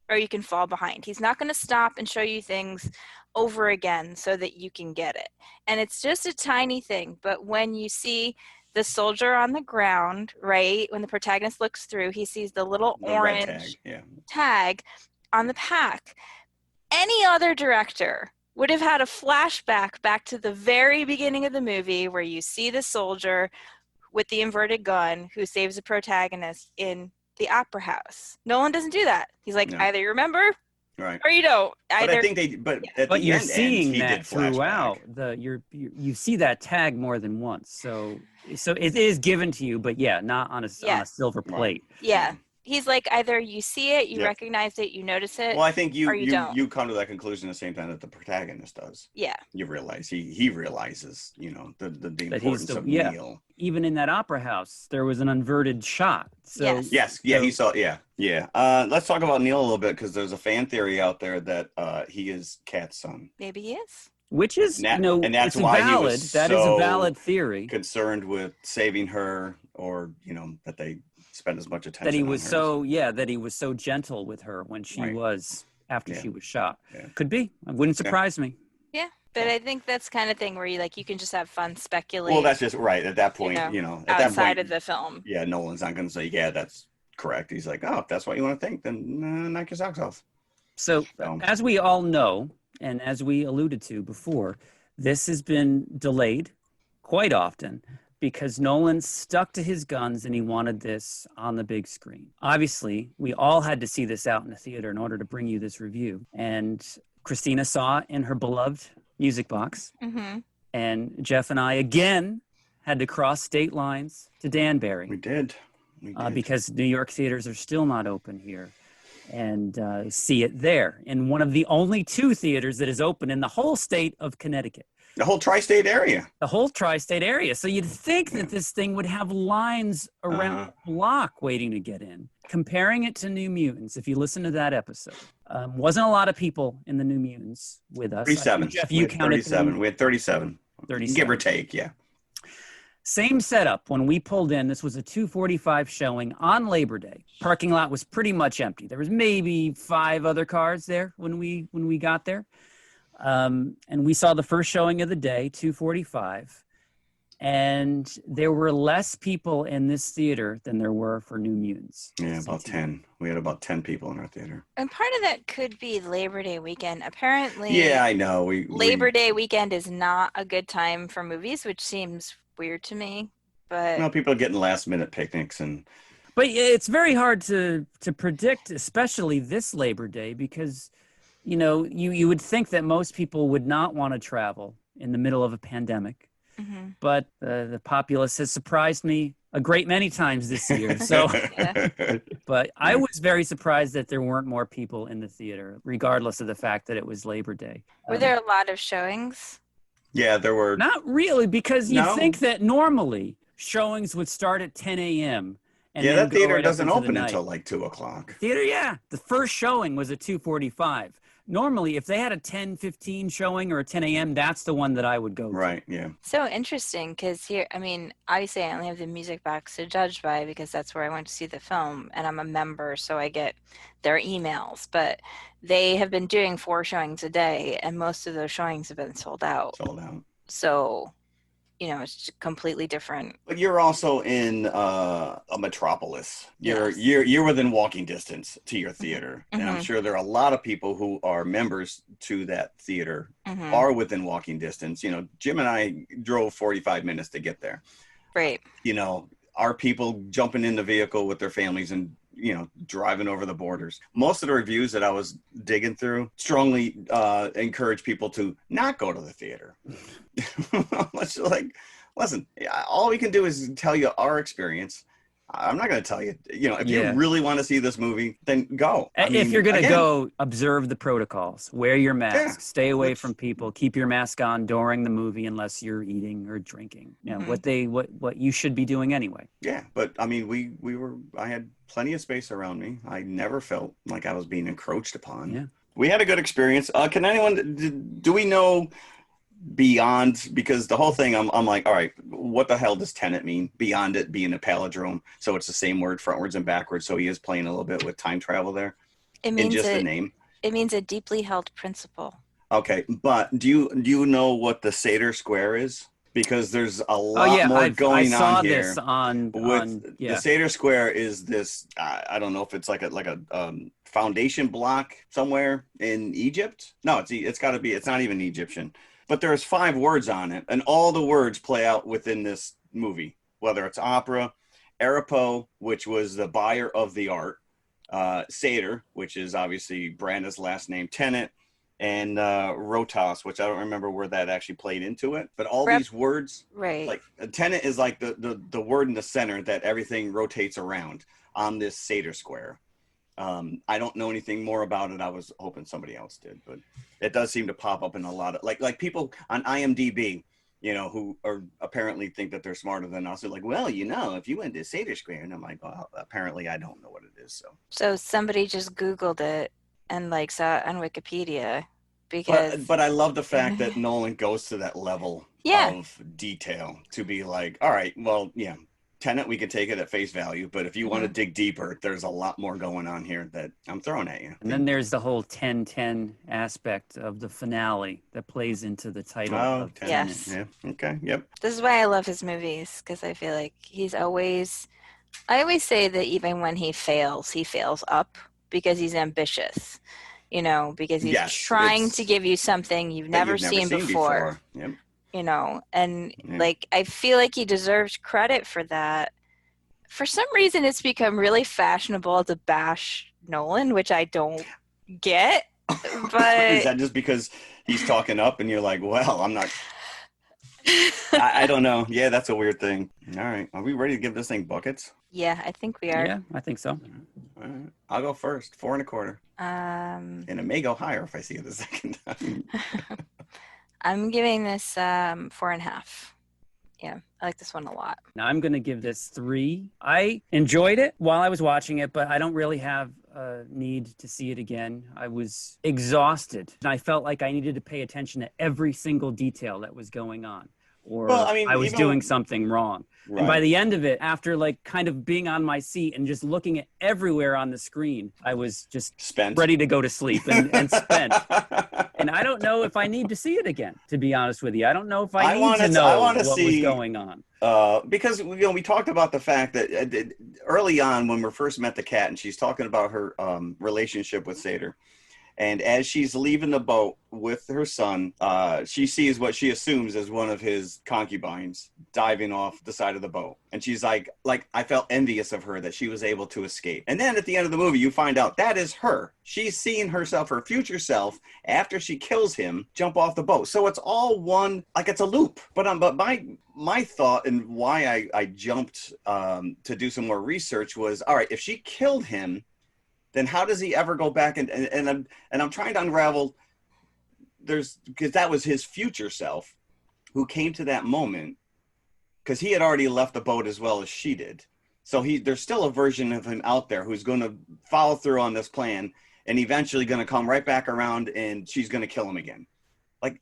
or you can fall behind. He's not going to stop and show you things over again so that you can get it. And it's just a tiny thing, but when you see the soldier on the ground, right, when the protagonist looks through, he sees the little orange tag on the pack. Any other director would have had a flashback back to the very beginning of the movie where you see the soldier with the inverted gun who saves the protagonist in the opera house. Nolan doesn't do that. He's like, either you remember or you don't. But I think they, but you're seeing that throughout you see that tag more than once. So it is given to you, but not on a silver plate. Yeah. He's like, either you see it, you recognize it, you notice it. Well, I think you don't. You come to that conclusion at the same time that the protagonist does. Yeah. You realize he realizes, you know, the importance of Neil. Even in that opera house, there was an inverted shot. So he saw. Yeah. Let's talk about Neil a little bit because there's a fan theory out there that he is Kat's son. Maybe he is. Which is, and that's why valid. He was that so is a valid theory. Concerned with saving her, or you know, that they spend as much attention. That he was on that he was so gentle with her when she was after she was shot. Yeah. Could be. It wouldn't surprise me. Yeah. But I think that's kind of thing where you can just have fun speculating. Well, that's just right at that point, you know, at outside that point, of the film. Yeah, Nolan's not going to say, yeah, that's correct. He's like, oh, if that's what you want to think, then knock your socks off. So, as we all know, and as we alluded to before, this has been delayed quite often because Nolan stuck to his guns and he wanted this on the big screen. Obviously, we all had to see this out in the theater in order to bring you this review. And Christina saw it in her beloved music box. Mm-hmm. And Jeff and I, again, had to cross state lines to Danbury. We did. Because New York theaters are still not open here. And see it there in one of the only 2 theaters that is open in the whole state of Connecticut. The whole tri-state area. The whole tri-state area. So you'd think that this thing would have lines around the block waiting to get in. Comparing it to New Mutants, if you listen to that episode, wasn't a lot of people in the New Mutants with us. 37. Jeff, you counted 37. We had 37. 37. Give or take, yeah. Same setup. When we pulled in, this was a 2:45 showing on Labor Day. Parking lot was pretty much empty. There was maybe 5 other cars there when we got there. And we saw the first showing of the day, 2:45. And there were less people in this theater than there were for New Mutants. Yeah, about 10. We had about 10 people in our theater. And part of that could be Labor Day weekend. Apparently, yeah, I know. Labor Day weekend is not a good time for movies, which seems weird to me. But people are getting last-minute picnics But it's very hard to predict, especially this Labor Day, because you know you would think that most people would not want to travel in the middle of a pandemic. Mm-hmm. But the populace has surprised me a great many times this year. So, but I was very surprised that there weren't more people in the theater, regardless of the fact that it was Labor Day. Were there a lot of showings? Yeah, there were. Not really, because you'd think that normally showings would start at 10 a.m. And that theater doesn't open until like 2 o'clock. Theater, the first showing was at 2:45. Normally, if they had a 10:15 showing or a 10 a.m., that's the one that I would go to. Right, yeah. So interesting, because here, I mean, obviously I only have the music box to judge by because that's where I went to see the film, and I'm a member, so I get their emails. But they have been doing 4 showings a day, and most of those showings have been sold out. So, you know, it's completely different. But you're also in a metropolis. You're within walking distance to your theater. Mm-hmm. And I'm sure there are a lot of people who are members to that theater are within walking distance. You know, Jim and I drove 45 minutes to get there. Right. You know, are people jumping in the vehicle with their families and, you know, driving over the borders? Most of the reviews that I was digging through strongly encourage people to not go to the theater. Listen, all we can do is tell you our experience. I'm not going to tell you. You know, if Yeah. you really want to see this movie, then go. I If mean, you're going to again, go, observe the protocols. Wear your mask. Yeah. Stay away from people. Keep your mask on during the movie unless you're eating or drinking. You know, what you should be doing anyway. Yeah, but I mean, I had plenty of space around me. I never felt like I was being encroached upon. Yeah. We had a good experience. Can anyone, do we know beyond, because the whole thing, I'm like, all right, what the hell does Tenet mean beyond it being a palindrome? So it's the same word frontwards and backwards. So he is playing a little bit with time travel there. It means just the name. It means a deeply held principle. Okay, but do you know what the Seder Square is? Because there's a lot more going on here. This on the Seder Square is this. I don't know if it's like a foundation block somewhere in Egypt. No, it's got to be. It's not even Egyptian. But there's 5 words on it, and all the words play out within this movie. Whether it's opera, Arapo, which was the buyer of the art, Seder, which is obviously Branda's last name, Tenet, and Rotas, which I don't remember where that actually played into it. But all these words, right? Like Tenet is like the word in the center that everything rotates around on this Seder Square. I don't know anything more about it. I was hoping somebody else did, but it does seem to pop up in a lot of like people on IMDb, you know, who are apparently think that they're smarter than us. They're like, well, you know, if you went to Seder Square, and I'm like, well, apparently I don't know what it is. So somebody just Googled it and like saw it on Wikipedia because. But I love the fact that Nolan goes to that level of detail to be like, all right, well, yeah. Tenet, we can take it at face value, but if you want to dig deeper, there's a lot more going on here that I'm throwing at you. And then there's the whole 10-10 aspect of the finale that plays into the title. Of Tenet. Yes. Yeah. Okay. Yep. This is why I love his movies, because I feel like I always say that even when he fails up because he's ambitious, you know, because he's trying to give you something you've never seen before. Yep. You know, and like I feel like he deserves credit for that. For some reason, it's become really fashionable to bash Nolan, which I don't get. But is that just because he's talking up and you're like, well, I'm not. I don't know. Yeah, that's a weird thing. All right, are we ready to give this thing buckets? Yeah, I think we are. Yeah, I think so. All right. I'll go first. 4.25. And it may go higher if I see it the second time. I'm giving this 4.5. Yeah, I like this one a lot. Now I'm going to give this 3. I enjoyed it while I was watching it, but I don't really have a need to see it again. I was exhausted, and I felt like I needed to pay attention to every single detail that was going on, or I was doing something wrong. Right. And by the end of it, after like kind of being on my seat and just looking at everywhere on the screen, I was just ready to go to sleep and spent. And I don't know if I need to see it again, to be honest with you. I don't know if I need to know what was going on. Because we talked about the fact that early on when we first met the cat, and she's talking about her relationship with Seder. And as she's leaving the boat with her son, she sees what she assumes is one of his concubines diving off the side of the boat. And she's like, I felt envious of her that she was able to escape. And then at the end of the movie, you find out that is her. She's seeing herself, her future self, after she kills him, jump off the boat. So it's all one, like it's a loop. But my thought and why I jumped to do some more research was, all right, if she killed him, then how does he ever go back and I'm trying to unravel because that was his future self who came to that moment because he had already left the boat as well as she did. So there's still a version of him out there who's going to follow through on this plan and eventually going to come right back around and she's going to kill him again. Like,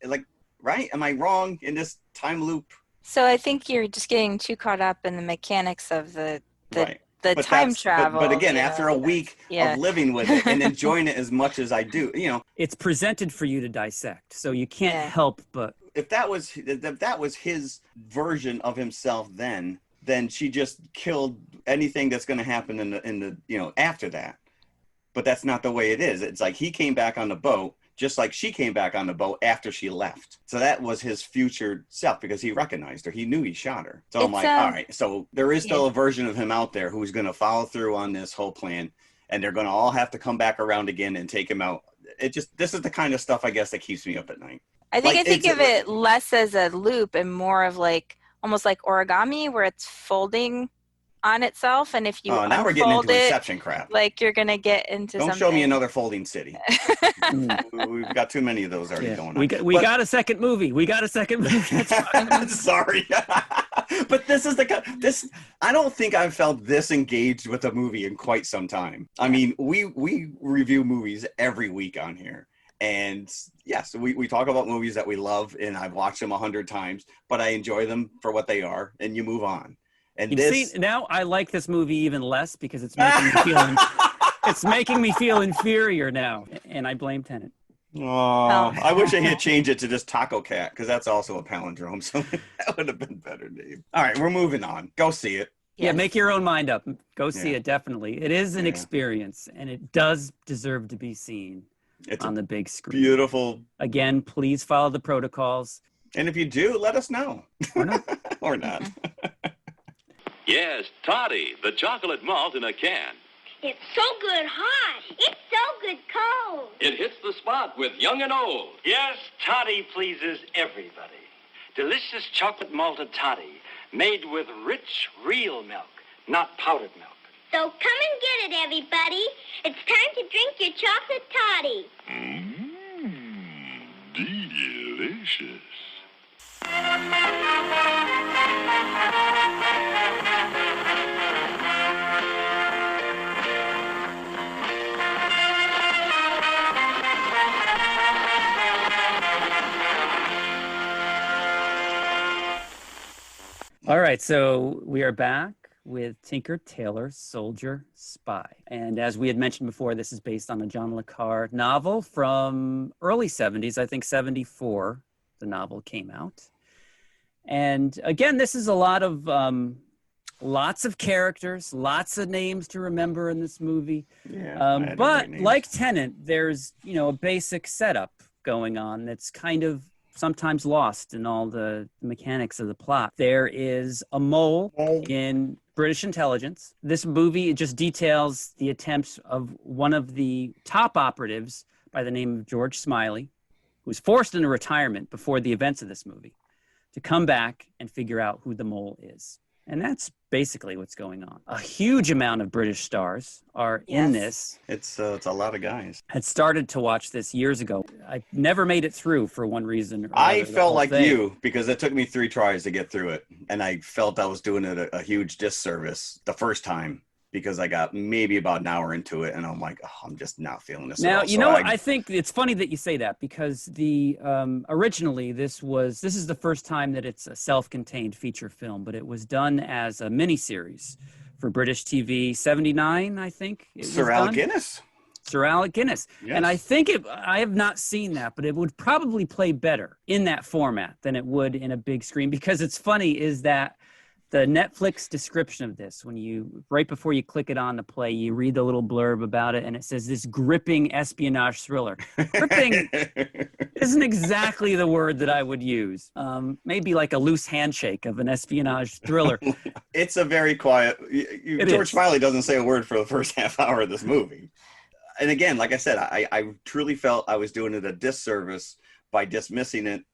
right? Am I wrong in this time loop? So I think you're just getting too caught up in the mechanics of the right. Time travel. But again, after a week of living with it and enjoying it as much as I do, you know. It's presented for you to dissect, so you can't help but. If that was his version of himself then she just killed anything that's going to happen in the you know, after that. But that's not the way it is. It's like he came back on the boat, just like she came back on the boat after she left. So that was his future self because he recognized her. He knew he shot her. So I'm like, all right, so there is still a version of him out there who's going to follow through on this whole plan, and they're going to all have to come back around again and take him out. This is the kind of stuff, I guess, that keeps me up at night. I think of it less as a loop and more of like, almost like origami where it's folding on itself, and if you now we're getting unfold into it, Inception crap. like you're gonna get into Don't something. show me another folding city. We've got too many of those already going on. We got a second movie. We got a second movie. That's fine. Sorry. But this is I don't think I've felt this engaged with a movie in quite some time. I mean, we review movies every week on here. And yes, we talk about movies that we love, and I've watched them 100 times, but I enjoy them for what they are, and you move on. And now I like this movie even less because it's making me feel it's making me feel inferior now, and I blame Tenet. Oh, I wish I had changed it to just Taco Cat, because that's also a palindrome, so that would have been better name. All right, we're moving on. Go see it. Yes. Yeah, make your own mind up. Go see it, definitely. It is an experience, and it does deserve to be seen on the big screen. Beautiful. Again, please follow the protocols. And if you do, let us know. Or not. Or not. Yes, Toddy, the chocolate malt in a can. It's so good hot. It's so good cold. It hits the spot with young and old. Yes, toddy pleases everybody. Delicious chocolate malted toddy, made with rich, real milk, not powdered milk. So come and get it, everybody. It's time to drink your chocolate toddy. Delicious. All right, so we are back with Tinker Tailor Soldier Spy. And as we had mentioned before, this is based on a John le Carre novel from early 70s, I think 74, the novel came out. And again, this is a lot of, lots of characters, lots of names to remember in this movie. Yeah, but like Tenet, there's, a basic setup going on that's kind of sometimes lost in all the mechanics of the plot. There is a mole in British intelligence. This movie just details the attempts of one of the top operatives by the name of George Smiley, who was forced into retirement before the events of this movie, to come back and figure out who the mole is. And that's basically what's going on. A huge amount of British stars are in this. It's a lot of guys. I had started to watch this years ago. I never made it through for one reason or another. I felt like you, because it took me 3 tries to get through it. And I felt I was doing it a huge disservice the first time, because I got maybe about an hour into it, and I'm like, I'm just not feeling this. Now, you know what? I think it's funny that you say that, because the originally this is the first time that it's a self-contained feature film, but it was done as a miniseries for British TV. 79, I think. Sir Alec Guinness. Sir Alec Guinness. Yes. And I think I have not seen that, but it would probably play better in that format than it would in a big screen, because it's funny is that the Netflix description of this, right before you click it on to play, you read the little blurb about it, and it says this gripping espionage thriller. Gripping isn't exactly the word that I would use. Maybe like a loose handshake of an espionage thriller. It's a very quiet. George Smiley doesn't say a word for the first half hour of this movie. And again, like I said, I truly felt I was doing it a disservice by dismissing it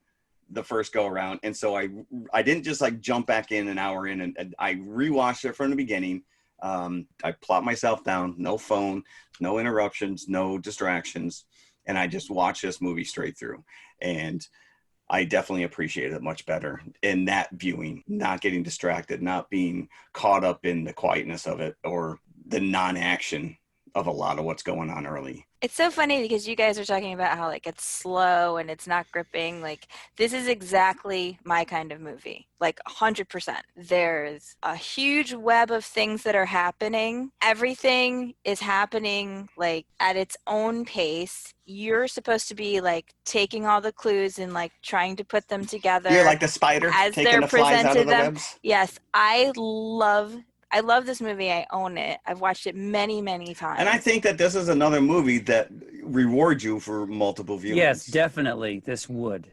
the first go around. And so I didn't just like jump back in an hour in, and I rewatched it from the beginning. I plopped myself down, no phone, no interruptions, no distractions. And I just watched this movie straight through. And I definitely appreciate it much better in that viewing, not getting distracted, not being caught up in the quietness of it or the non-action of a lot of what's going on early. It's so funny because you guys are talking about how like it's slow and it's not gripping. Like this is exactly my kind of movie, like 100%. There's a huge web of things that are happening. Everything is happening like at its own pace. You're supposed to be like taking all the clues and like trying to put them together. You're like the spider as taking they're the flies out of the them. webs. Yes, I love this movie. I own it. I've watched it many, many times. And I think that this is another movie that rewards you for multiple viewings. Yes, definitely. This would.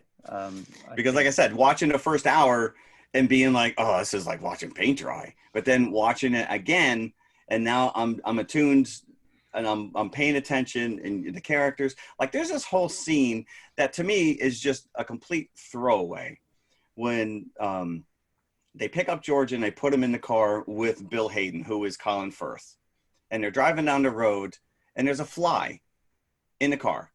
Because like I said, watching the first hour and being like, oh, this is like watching paint dry. But then watching it again, and now I'm attuned and I'm paying attention in the characters. Like there's this whole scene that to me is just a complete throwaway when they pick up George and they put him in the car with Bill Hayden, who is Colin Firth. And they're driving down the road, and there's a fly in the car.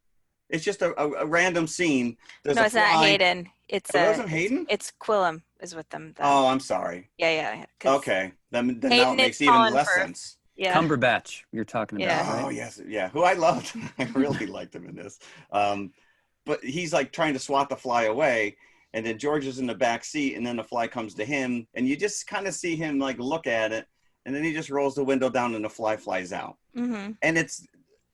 It's just a random scene. There's no, a it's fly. not Hayden. It's it wasn't Hayden? It's Quillam is with them. Oh, I'm sorry. Yeah. Okay. Then now it makes even Colin less Firth. sense. Yeah. Cumberbatch, you're talking about, Yeah. right? Oh, yes. Yeah. Who I loved. I really liked him in this. But he's like trying to swat the fly away. And then George is in the back seat, and then the fly comes to him. And you just kind of see him like look at it. And then he just rolls the window down and the fly flies out. Mm-hmm. And it's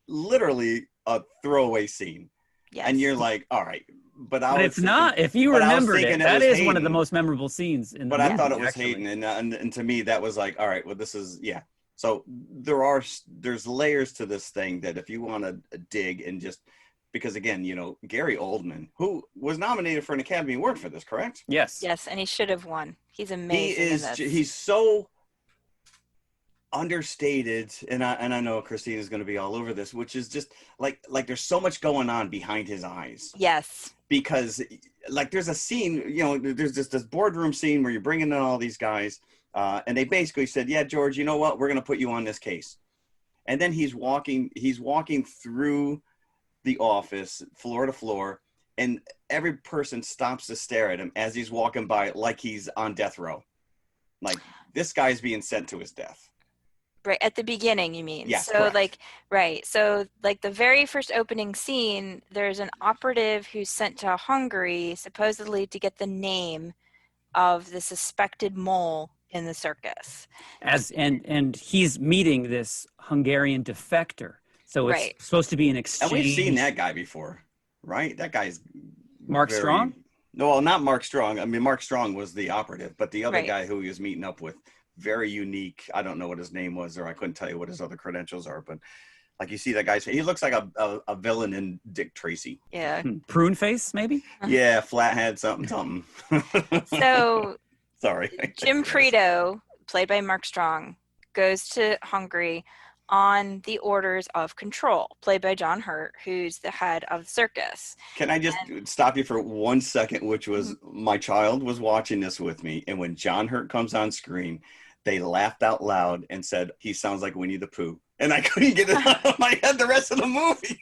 literally a throwaway scene. Yes. And you're like, all right. But it's not. If you remember it, that is one of the most memorable scenes in the movie. But I thought it was Hayden. And to me, that was like, all right, well, this is, yeah. So there's layers to this thing that if you want to dig and just, because again, you know, Gary Oldman, who was nominated for an Academy Award for this, correct? Yes. Yes, and he should have won. He's amazing. He's so understated, and I know Christine is going to be all over this, which is just like there's so much going on behind his eyes. Yes. Because like there's a scene, you know, there's this boardroom scene where you're bringing in all these guys, and they basically said, yeah, George, you know what, we're going to put you on this case. And then he's walking through the office floor to floor, and every person stops to stare at him as he's walking by like he's on death row. Like this guy's being sent to his death. Right at the beginning, you mean? Yes. So correct. like, right. So like the very first opening scene, there's an operative who's sent to Hungary supposedly to get the name of the suspected mole in the circus. And he's meeting this Hungarian defector. So it's supposed to be an exchange. And we've seen that guy before, right? That guy's Mark Strong? No, well, not Mark Strong. I mean, Mark Strong was the operative, but the other guy who he was meeting up with, very unique. I don't know what his name was, or I couldn't tell you what his other credentials are, but like you see that guy, he looks like a villain in Dick Tracy. Yeah. Prune face, maybe? Yeah, flathead, something. So sorry. Jim Prito, played by Mark Strong, goes to Hungary on the orders of Control, played by John Hurt, who's the head of the circus. Can I just stop you for 1 second, which was my child was watching this with me, and when John Hurt comes on screen, they laughed out loud and said, he sounds like Winnie the Pooh. And I couldn't get it out of my head the rest of the movie.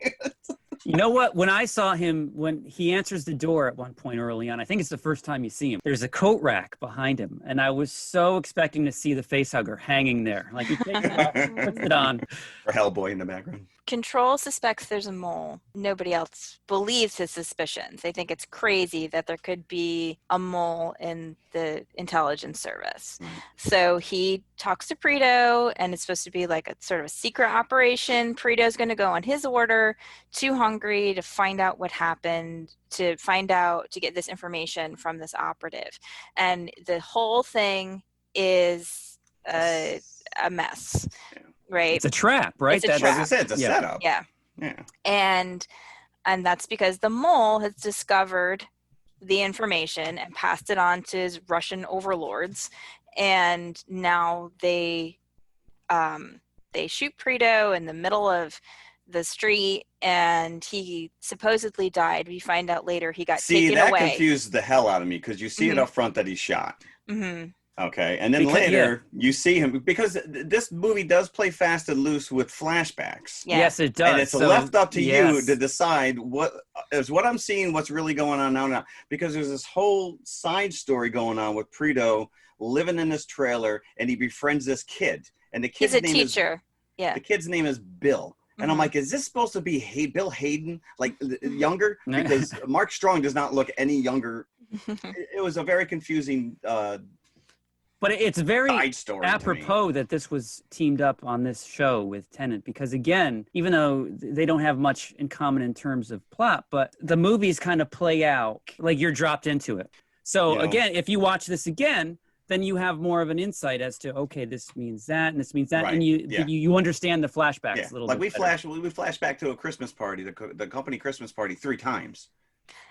You know what? When I saw him, when he answers the door at one point early on, I think it's the first time you see him, there's a coat rack behind him. And I was so expecting to see the facehugger hanging there. Like he takes it off, puts it on. Or Hellboy in the background. Control suspects there's a mole. Nobody else believes his suspicions. They think it's crazy that there could be a mole in the intelligence service. So he talks to Prito, and it's supposed to be like a sort of a secret operation. Prito's going to go on his order to Hungary to find out what happened, to get this information from this operative. And the whole thing is a mess. Right. It's a trap, right? It's a trap. As I said, it's a setup. Yeah. Yeah. And that's because the mole has discovered the information and passed it on to his Russian overlords. And now they shoot Prito in the middle of the street, and he supposedly died. We find out later he got taken away. See, that confused the hell out of me, because you see it up front that he's shot. Mm-hmm. Okay, and then later you see him, because this movie does play fast and loose with flashbacks. Yeah. Yes, it does. And it's left up to you to decide what I'm seeing, what's really going on now. Because there's this whole side story going on with Prito living in this trailer, and he befriends this kid. And the kid's He's a teacher. The kid's name is Bill. And I'm like, is this supposed to be Bill Hayden, like younger? Because Mark Strong does not look any younger. It was a very confusing but it's very story apropos that this was teamed up on this show with Tenet, because again, even though they don't have much in common in terms of plot, but the movies kind of play out like you're dropped into it. So again, if you watch this again, then you have more of an insight as to, okay, this means that and this means that, and you understand the flashbacks a little bit. We flash back to a Christmas party, the company Christmas party 3 times.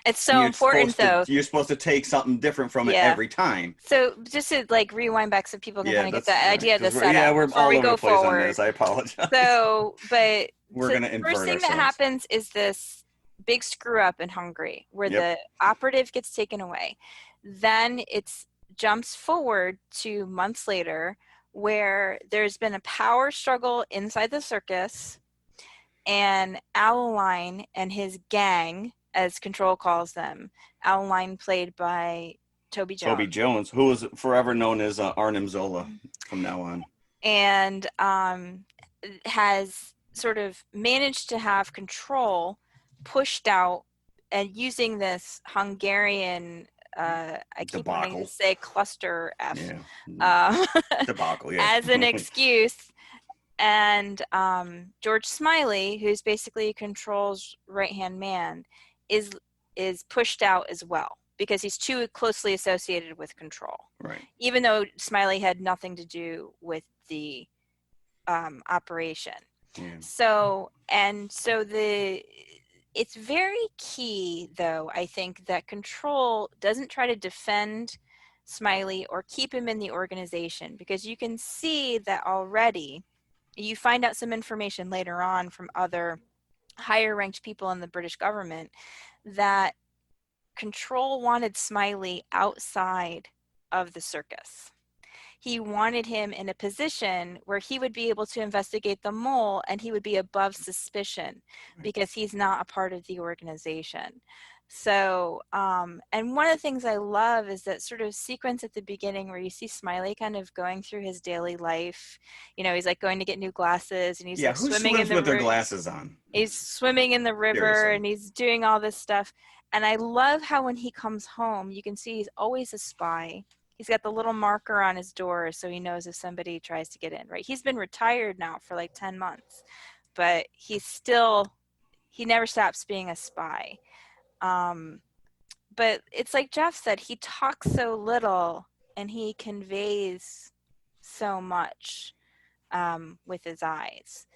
It's so important, though. You're supposed to take something different from it every time. So just to like rewind back so people can kind of get the idea of the setup. Yeah, we're all over the place forward. on this. I apologize. So, but we're going to invert first thing ourselves. that happens is this big screw up in Hungary where the operative gets taken away. Then it's jumps forward to months later, where there's been a power struggle inside the circus, and Alaline and his gang, as Control calls them, Alaline played by Toby Jones. Toby Jones, who is forever known as Arnim Zola from now on. And has sort of managed to have Control pushed out, and using this Hungarian, I keep wanting to say cluster F, debacle, as an excuse. And George Smiley, who's basically Control's right-hand man, is pushed out as well, because he's too closely associated with Control. Right. Even though Smiley had nothing to do with the operation. Yeah. So it's very key, though, I think, that Control doesn't try to defend Smiley or keep him in the organization, because you can see that already. You find out some information later on from other higher ranked people in the British government that Control wanted Smiley outside of the circus. He wanted him in a position where he would be able to investigate the mole, and he would be above suspicion because he's not a part of the organization. So, and one of the things I love is that sort of sequence at the beginning where you see Smiley kind of going through his daily life. You know, he's like going to get new glasses, and he's like swimming in the with their glasses on. He's swimming in the river. Seriously. And he's doing all this stuff. And I love how when he comes home, you can see he's always a spy. He's got the little marker on his door so he knows if somebody tries to get in, right? He's been retired now for like 10 months, but he never stops being a spy. But it's like Jeff said, he talks so little and he conveys so much with his eyes.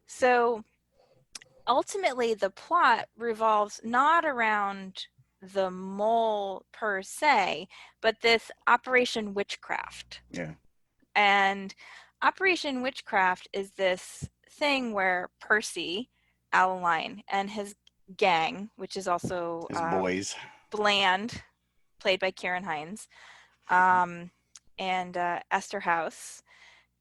So ultimately, the plot revolves not around the mole per se, but this Operation Witchcraft. Yeah. And Operation Witchcraft is this thing where Percy, Alaline, and his gang, which is also his boys, Bland, played by Kieran Hines, and Esther House,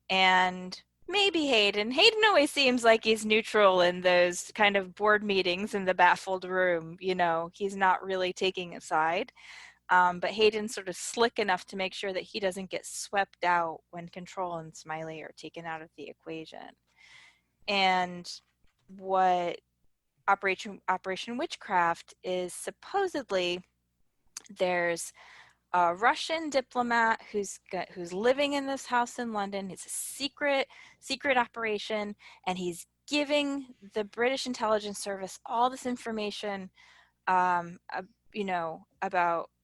and maybe Hayden. Hayden always seems like he's neutral in those kind of board meetings in the baffled room. You know, he's not really taking a side. But Hayden's sort of slick enough to make sure that he doesn't get swept out when Control and Smiley are taken out of the equation. And what Operation Witchcraft is, supposedly there's a Russian diplomat who's living in this house in London. It's a secret operation, and he's giving the British intelligence service all this information, about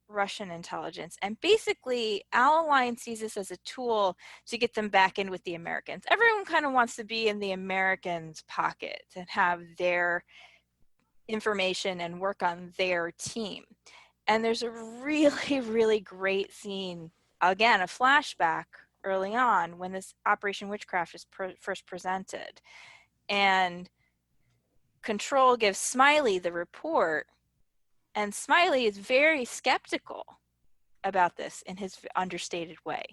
Russian intelligence. And basically, Alaline sees this as a tool to get them back in with the Americans. Everyone kind of wants to be in the Americans' pocket and have their information and work on their team. And there's a really, really great scene, again, a flashback early on when this Operation Witchcraft is first presented. And Control gives Smiley the report, and Smiley is very skeptical about this in his understated way,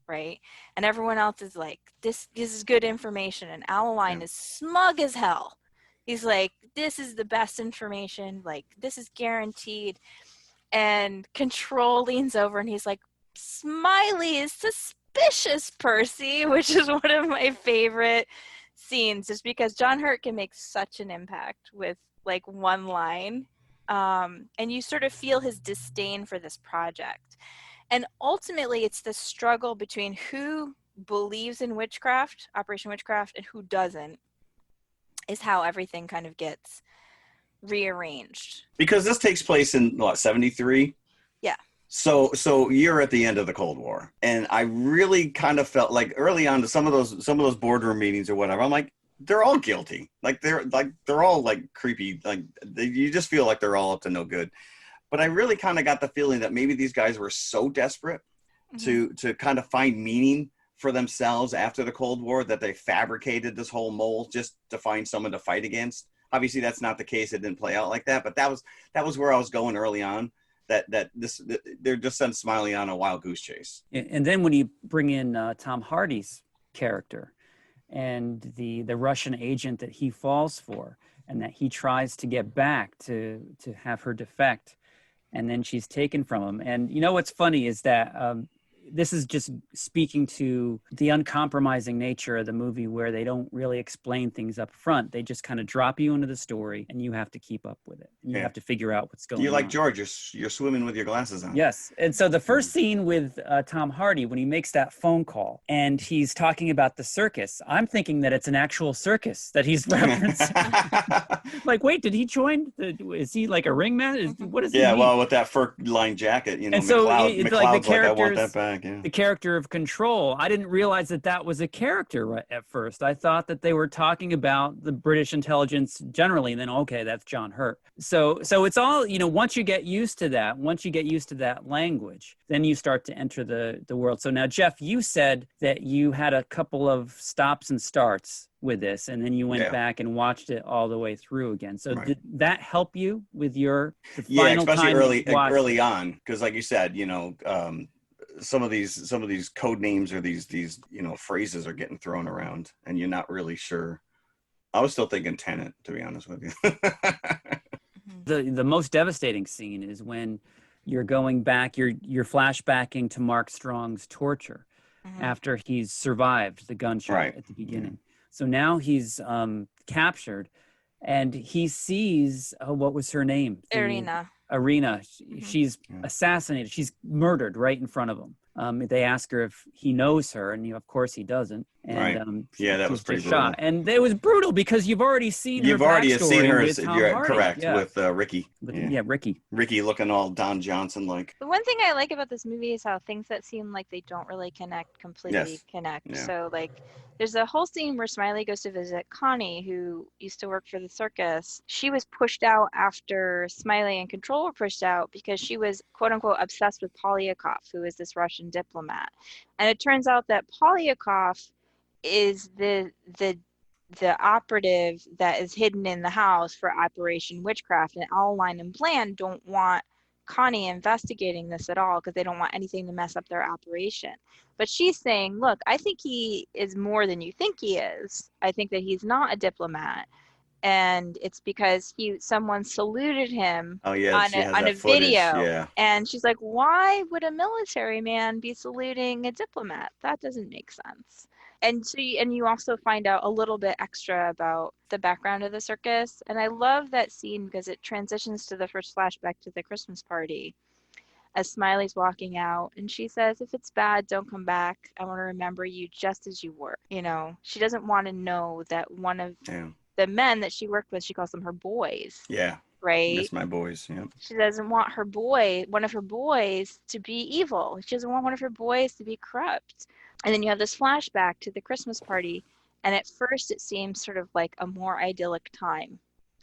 right? And everyone else is like, this is good information, and Alaline is smug as hell. He's like, this is the best information, like, this is guaranteed. And Control leans over and he's like, Smiley is suspicious, Percy, which is one of my favorite scenes, just because John Hurt can make such an impact with like one line. And you sort of feel his disdain for this project. And ultimately, it's the struggle between who believes in witchcraft, Operation Witchcraft, and who doesn't, is how everything kind of gets rearranged. Because this takes place in what, 73? Yeah. So you're at the end of the Cold War, and I really kind of felt like early on to some of those boardroom meetings or whatever, I'm like, they're all guilty. They're all like creepy. You just feel like they're all up to no good. But I really kind of got the feeling that maybe these guys were so desperate to kind of find meaning for themselves after the Cold War that they fabricated this whole mole just to find someone to fight against. Obviously, that's not the case. It didn't play out like that. But that was where I was going early on. they're just sent Smiley on a wild goose chase. And then when you bring in Tom Hardy's character and the Russian agent that he falls for, and that he tries to get back to have her defect, and then she's taken from him. And you know what's funny is that this is just speaking to the uncompromising nature of the movie, where they don't really explain things up front. They just kind of drop you into the story, and you have to keep up with it. And you have to figure out what's going on. You're like George, you're swimming with your glasses on. Yes. And so the first scene with Tom Hardy, when he makes that phone call and he's talking about the circus, I'm thinking that it's an actual circus that he's referencing. Like, wait, did he join? Is he like a ringman? What is he? Yeah, well, with that fur-lined jacket, you know, and so McLeod's like I want that back. Yeah. The character of Control, I didn't realize that was a character at first. I thought that they were talking about the British intelligence generally, and then, okay, that's John Hurt. So it's all, you know, once you get used to that language, then you start to enter the world. So now, Jeff, you said that you had a couple of stops and starts with this, and then you went back and watched it all the way through again. So did that help you with your final especially time early on, because like you said, you know, some of these code names or these you know phrases are getting thrown around, and you're not really sure. I was still thinking Tenet, to be honest with you. The most devastating scene is when you're going back, you're flashbacking to Mark Strong's torture after he's survived the gunshot at the beginning. So now he's captured, and he sees, what was her name? Irina. She's assassinated. She's murdered right in front of him. They ask her if he knows her, and of course he doesn't. And that was pretty brutal. And it was brutal because you've already seen her. You're correct, with Ricky. Ricky. Ricky looking all Don Johnson like. The one thing I like about this movie is how things that seem like they don't really completely connect. Yeah. So like, there's a whole scene where Smiley goes to visit Connie, who used to work for the circus. She was pushed out after Smiley and Control were pushed out because she was, quote unquote, obsessed with Polyakov, who is this Russian diplomat. And it turns out that Polyakov is the operative that is hidden in the house for Operation Witchcraft. And Adeline and Bland don't want Connie investigating this at all because they don't want anything to mess up their operation. But she's saying, look, I think he is more than you think he is. I think that he's not a diplomat. And it's because someone saluted him on a video. Yeah. And she's like, why would a military man be saluting a diplomat? That doesn't make sense. And so you also find out a little bit extra about the background of the circus. And I love that scene because it transitions to the first flashback to the Christmas party as Smiley's walking out, and she says, if it's bad, don't come back. I want to remember you just as you were. You know, she doesn't want to know that one of the men that she worked with, she calls them her boys. Yeah. Right? That's my boys. Yeah. She doesn't want one of her boys to be evil. She doesn't want one of her boys to be corrupt. And then you have this flashback to the Christmas party, and at first it seems sort of like a more idyllic time.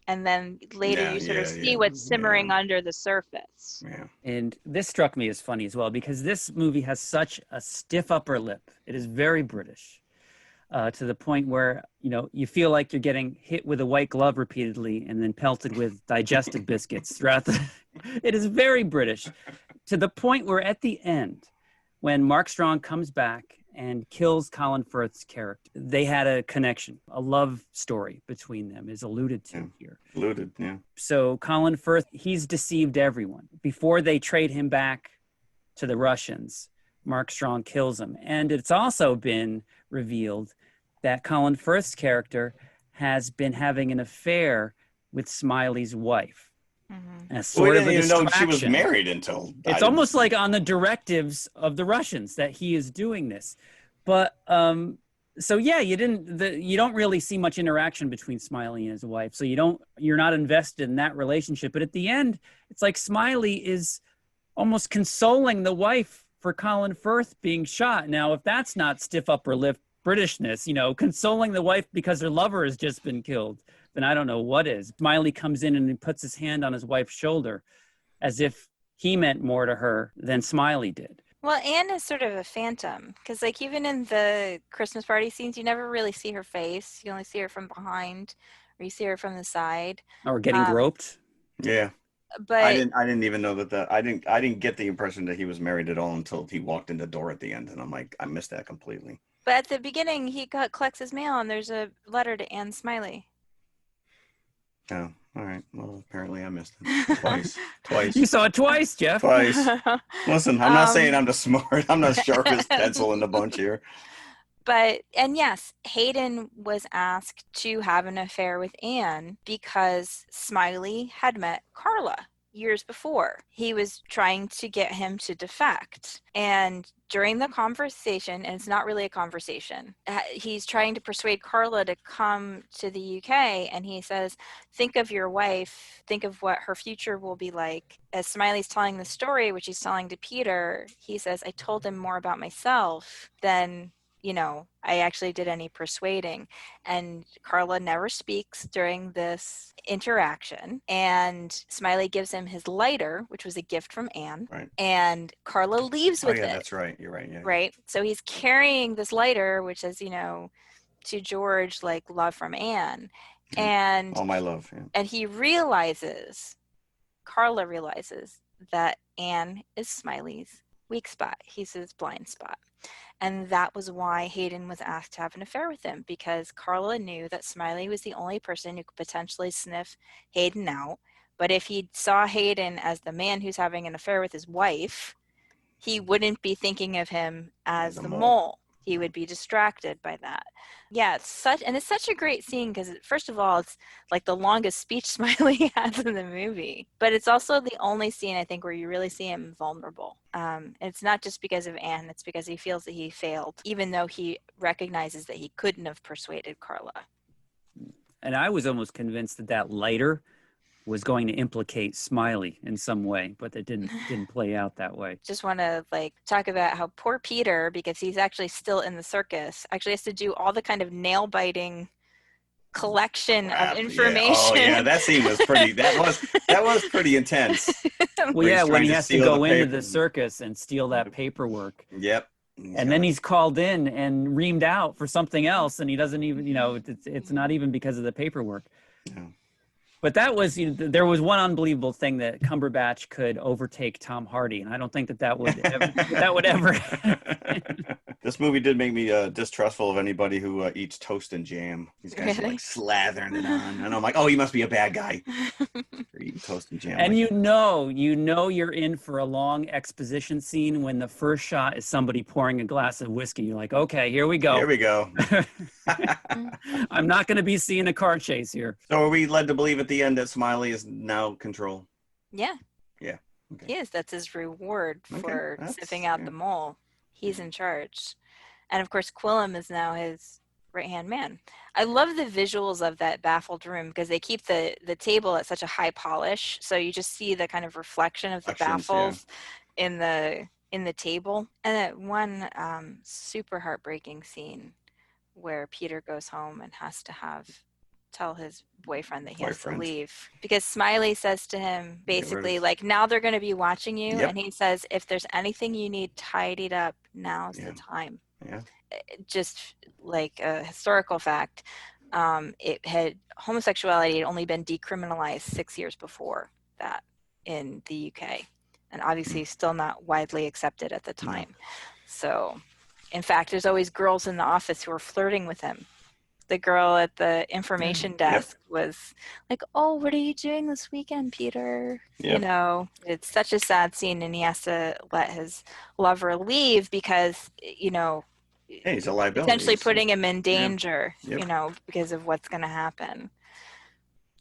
And then later you sort of see what's simmering under the surface. Yeah. And this struck me as funny as well, because this movie has such a stiff upper lip. It is very British, to the point where, you know, you feel like you're getting hit with a white glove repeatedly and then pelted with digestive biscuits throughout it is very British, to the point where at the end, when Mark Strong comes back and kills Colin Firth's character, they had a connection. A love story between them is alluded to here. So Colin Firth, he's deceived everyone. Before they trade him back to the Russians, Mark Strong kills him. And it's also been revealed that Colin Firth's character has been having an affair with Smiley's wife. Mm-hmm. We didn't even know she was married until... It's almost like on the directives of the Russians that he is doing this. But, so yeah, you don't really see much interaction between Smiley and his wife. So you're not invested in that relationship. But at the end, it's like Smiley is almost consoling the wife for Colin Firth being shot. Now, if that's not stiff upper lip Britishness, you know, consoling the wife because her lover has just been killed, then I don't know what is. Smiley comes in and he puts his hand on his wife's shoulder as if he meant more to her than Smiley did. Well, Anne is sort of a phantom because, like, even in the Christmas party scenes, you never really see her face. You only see her from behind, or you see her from the side. Or getting groped. Yeah. But I didn't even know that I didn't get the impression that he was married at all until he walked in the door at the end, and I'm like, I missed that completely. But at the beginning, he collects his mail, and there's a letter to Anne Smiley. Oh, all right. Well, apparently I missed it twice. You saw it twice, Jeff. Twice. Listen, I'm not saying I'm the smart. I'm not sharpest pencil in the bunch here. And yes, Hayden was asked to have an affair with Anne because Smiley had met Carla years before. He was trying to get him to defect. And during the conversation, and it's not really a conversation, he's trying to persuade Carla to come to the UK, and he says, think of your wife, think of what her future will be like. As Smiley's telling the story, which he's telling to Peter, he says, I told him more about myself than I actually did any persuading. And Carla never speaks during this interaction. And Smiley gives him his lighter, which was a gift from Anne. Right. And Carla leaves with it. Oh, yeah, that's right. You're right. Yeah. Right. So he's carrying this lighter, which says, to George, like, love from Anne. And all my love. Yeah. And Carla realizes that Anne is Smiley's weak spot. He's his blind spot. And that was why Hayden was asked to have an affair with him, because Carla knew that Smiley was the only person who could potentially sniff Hayden out. But if he saw Hayden as the man who's having an affair with his wife, he wouldn't be thinking of him as the mole. He would be distracted by that. Yeah, it's such a great scene because, first of all, it's like the longest speech Smiley has in the movie. But it's also the only scene, I think, where you really see him vulnerable. It's not just because of Anne. It's because he feels that he failed, even though he recognizes that he couldn't have persuaded Carla. And I was almost convinced that lighter was going to implicate Smiley in some way, but it didn't play out that way. Just want to talk about how poor Peter, because he's actually still in the circus, actually has to do all the kind of nail biting collection of information. Yeah. Oh yeah, that scene was pretty. That was pretty intense. Well, yeah, when he has to go into the circus and steal that paperwork. Yep. And then he's called in and reamed out for something else, and he doesn't even, it's not even because of the paperwork. No. But that was, there was one unbelievable thing that Cumberbatch could overtake Tom Hardy, and I don't think that would ever happen. This movie did make me distrustful of anybody who eats toast and jam. These guys are like slathering it on, and I'm like, oh, he must be a bad guy for eating toast and jam. And you're in for a long exposition scene when the first shot is somebody pouring a glass of whiskey. You're like, okay, here we go. Here we go. I'm not going to be seeing a car chase here. So are we led to believe at the end that Smiley is now control? Yeah. Yeah. Okay. He is. That's his reward for sniffing out the mole. He's in charge. And of course, Quillam is now his right-hand man. I love the visuals of that baffled room because they keep the table at such a high polish. So you just see the kind of reflection of the baffles in the table. And that one super heartbreaking scene where Peter goes home and has to tell his boyfriend that he has to leave, because Smiley says to him basically like, now they're going to be watching you. And he says, if there's anything you need tidied up, now's the time. Just like a historical fact, homosexuality had only been decriminalized 6 years before that in the UK, and obviously still not widely accepted at the time. So in fact, there's always girls in the office who are flirting with him. The girl at the information desk was like, oh, what are you doing this weekend, Peter? It's such a sad scene, and he has to let his lover leave because, he's a liability. Potentially putting him in danger, because of what's going to happen.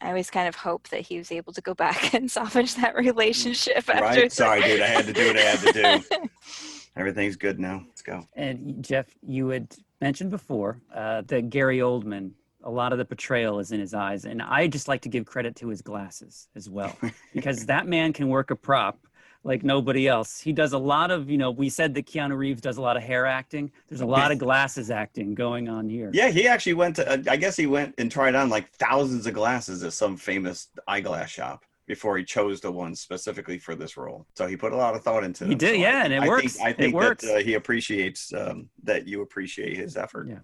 I always kind of hope that he was able to go back and salvage that relationship. Right? Sorry, dude. I had to do what I had to do. Everything's good now. Let's go. And Jeff, you had mentioned before that Gary Oldman, a lot of the portrayal is in his eyes. And I just like to give credit to his glasses as well, because that man can work a prop like nobody else. He does a lot of, we said that Keanu Reeves does a lot of hair acting. There's a lot of glasses acting going on here. Yeah, he actually went to, I guess he went and tried on like thousands of glasses at some famous eyeglass shop before he chose the one specifically for this role. So he put a lot of thought into it. He did, so and it works. I think that he appreciates that you appreciate his effort. Yeah,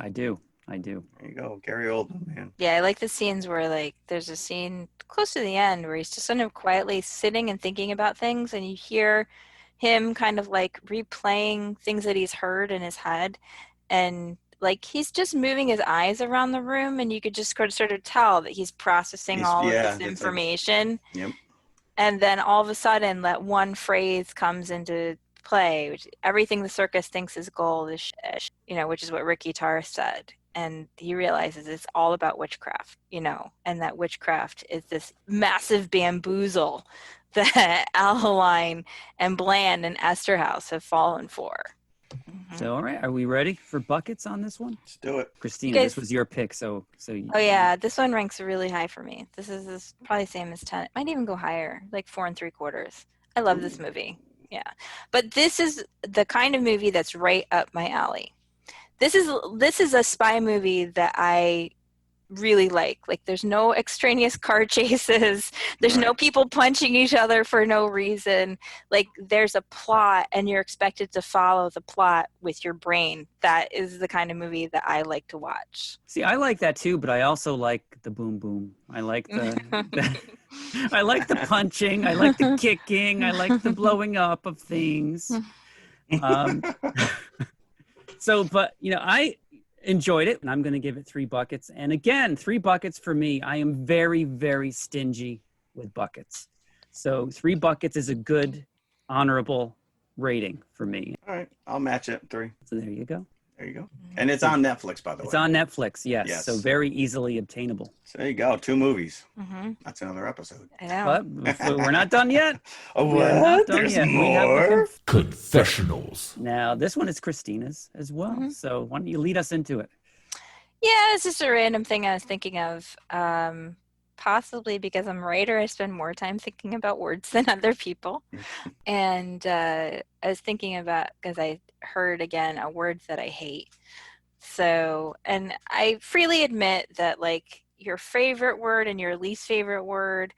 I do. I do. There you go, Gary Oldman, man. Yeah, I like the scenes where like there's a scene close to the end where he's just kind of quietly sitting and thinking about things, and you hear him kind of like replaying things that he's heard in his head, and like he's just moving his eyes around the room, and you could just sort of tell that he's processing all of this information. Yep. And then all of a sudden, that one phrase comes into play, which everything the circus thinks is gold is shit, which is what Ricky Tarr said. And he realizes it's all about witchcraft, and that witchcraft is this massive bamboozle that Adeline and Bland and Esterhaus have fallen for. So, all right, are we ready for buckets on this one? Let's do it. Christina, this was your pick, so Oh, yeah, this one ranks really high for me. This is probably the same as Tenet. Might even go higher, like 4 3/4. I love this movie. Yeah. But this is the kind of movie that's right up my alley. This is a spy movie that I really like. Like, there's no extraneous car chases. There's no people punching each other for no reason. Like, there's a plot, and you're expected to follow the plot with your brain. That is the kind of movie that I like to watch. See, I like that too, but I also like the boom boom. I like the I like the punching. I like the kicking. I like the blowing up of things. But I enjoyed it, and I'm going to give it 3 buckets. And again, 3 buckets for me. I am very, very stingy with buckets. So 3 buckets is a good, honorable rating for me. All right, I'll match it 3. So there you go. There you go. And it's on Netflix, by the way. It's on Netflix, yes. So very easily obtainable. So there you go. 2 movies. Mm-hmm. That's another episode. I know. But we're not done yet. We're not done There's yet. more. Confessionals. Now, this one is Christina's as well. Mm-hmm. So why don't you lead us into it? Yeah, it's just a random thing I was thinking of. Possibly because I'm a writer, I spend more time thinking about words than other people. And I was thinking about, because I heard again a word that I hate. So, and I freely admit that like your favorite word and your least favorite word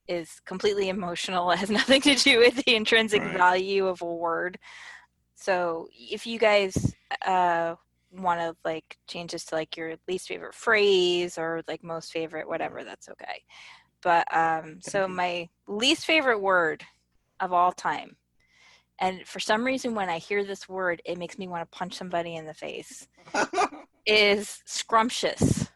is completely emotional. It has nothing to do with the intrinsic value of a word. So if you guys want to like change this to like your least favorite phrase or like most favorite, whatever, that's okay. But so my least favorite word of all time, and for some reason when I hear this word it makes me want to punch somebody in the face, is scrumptious.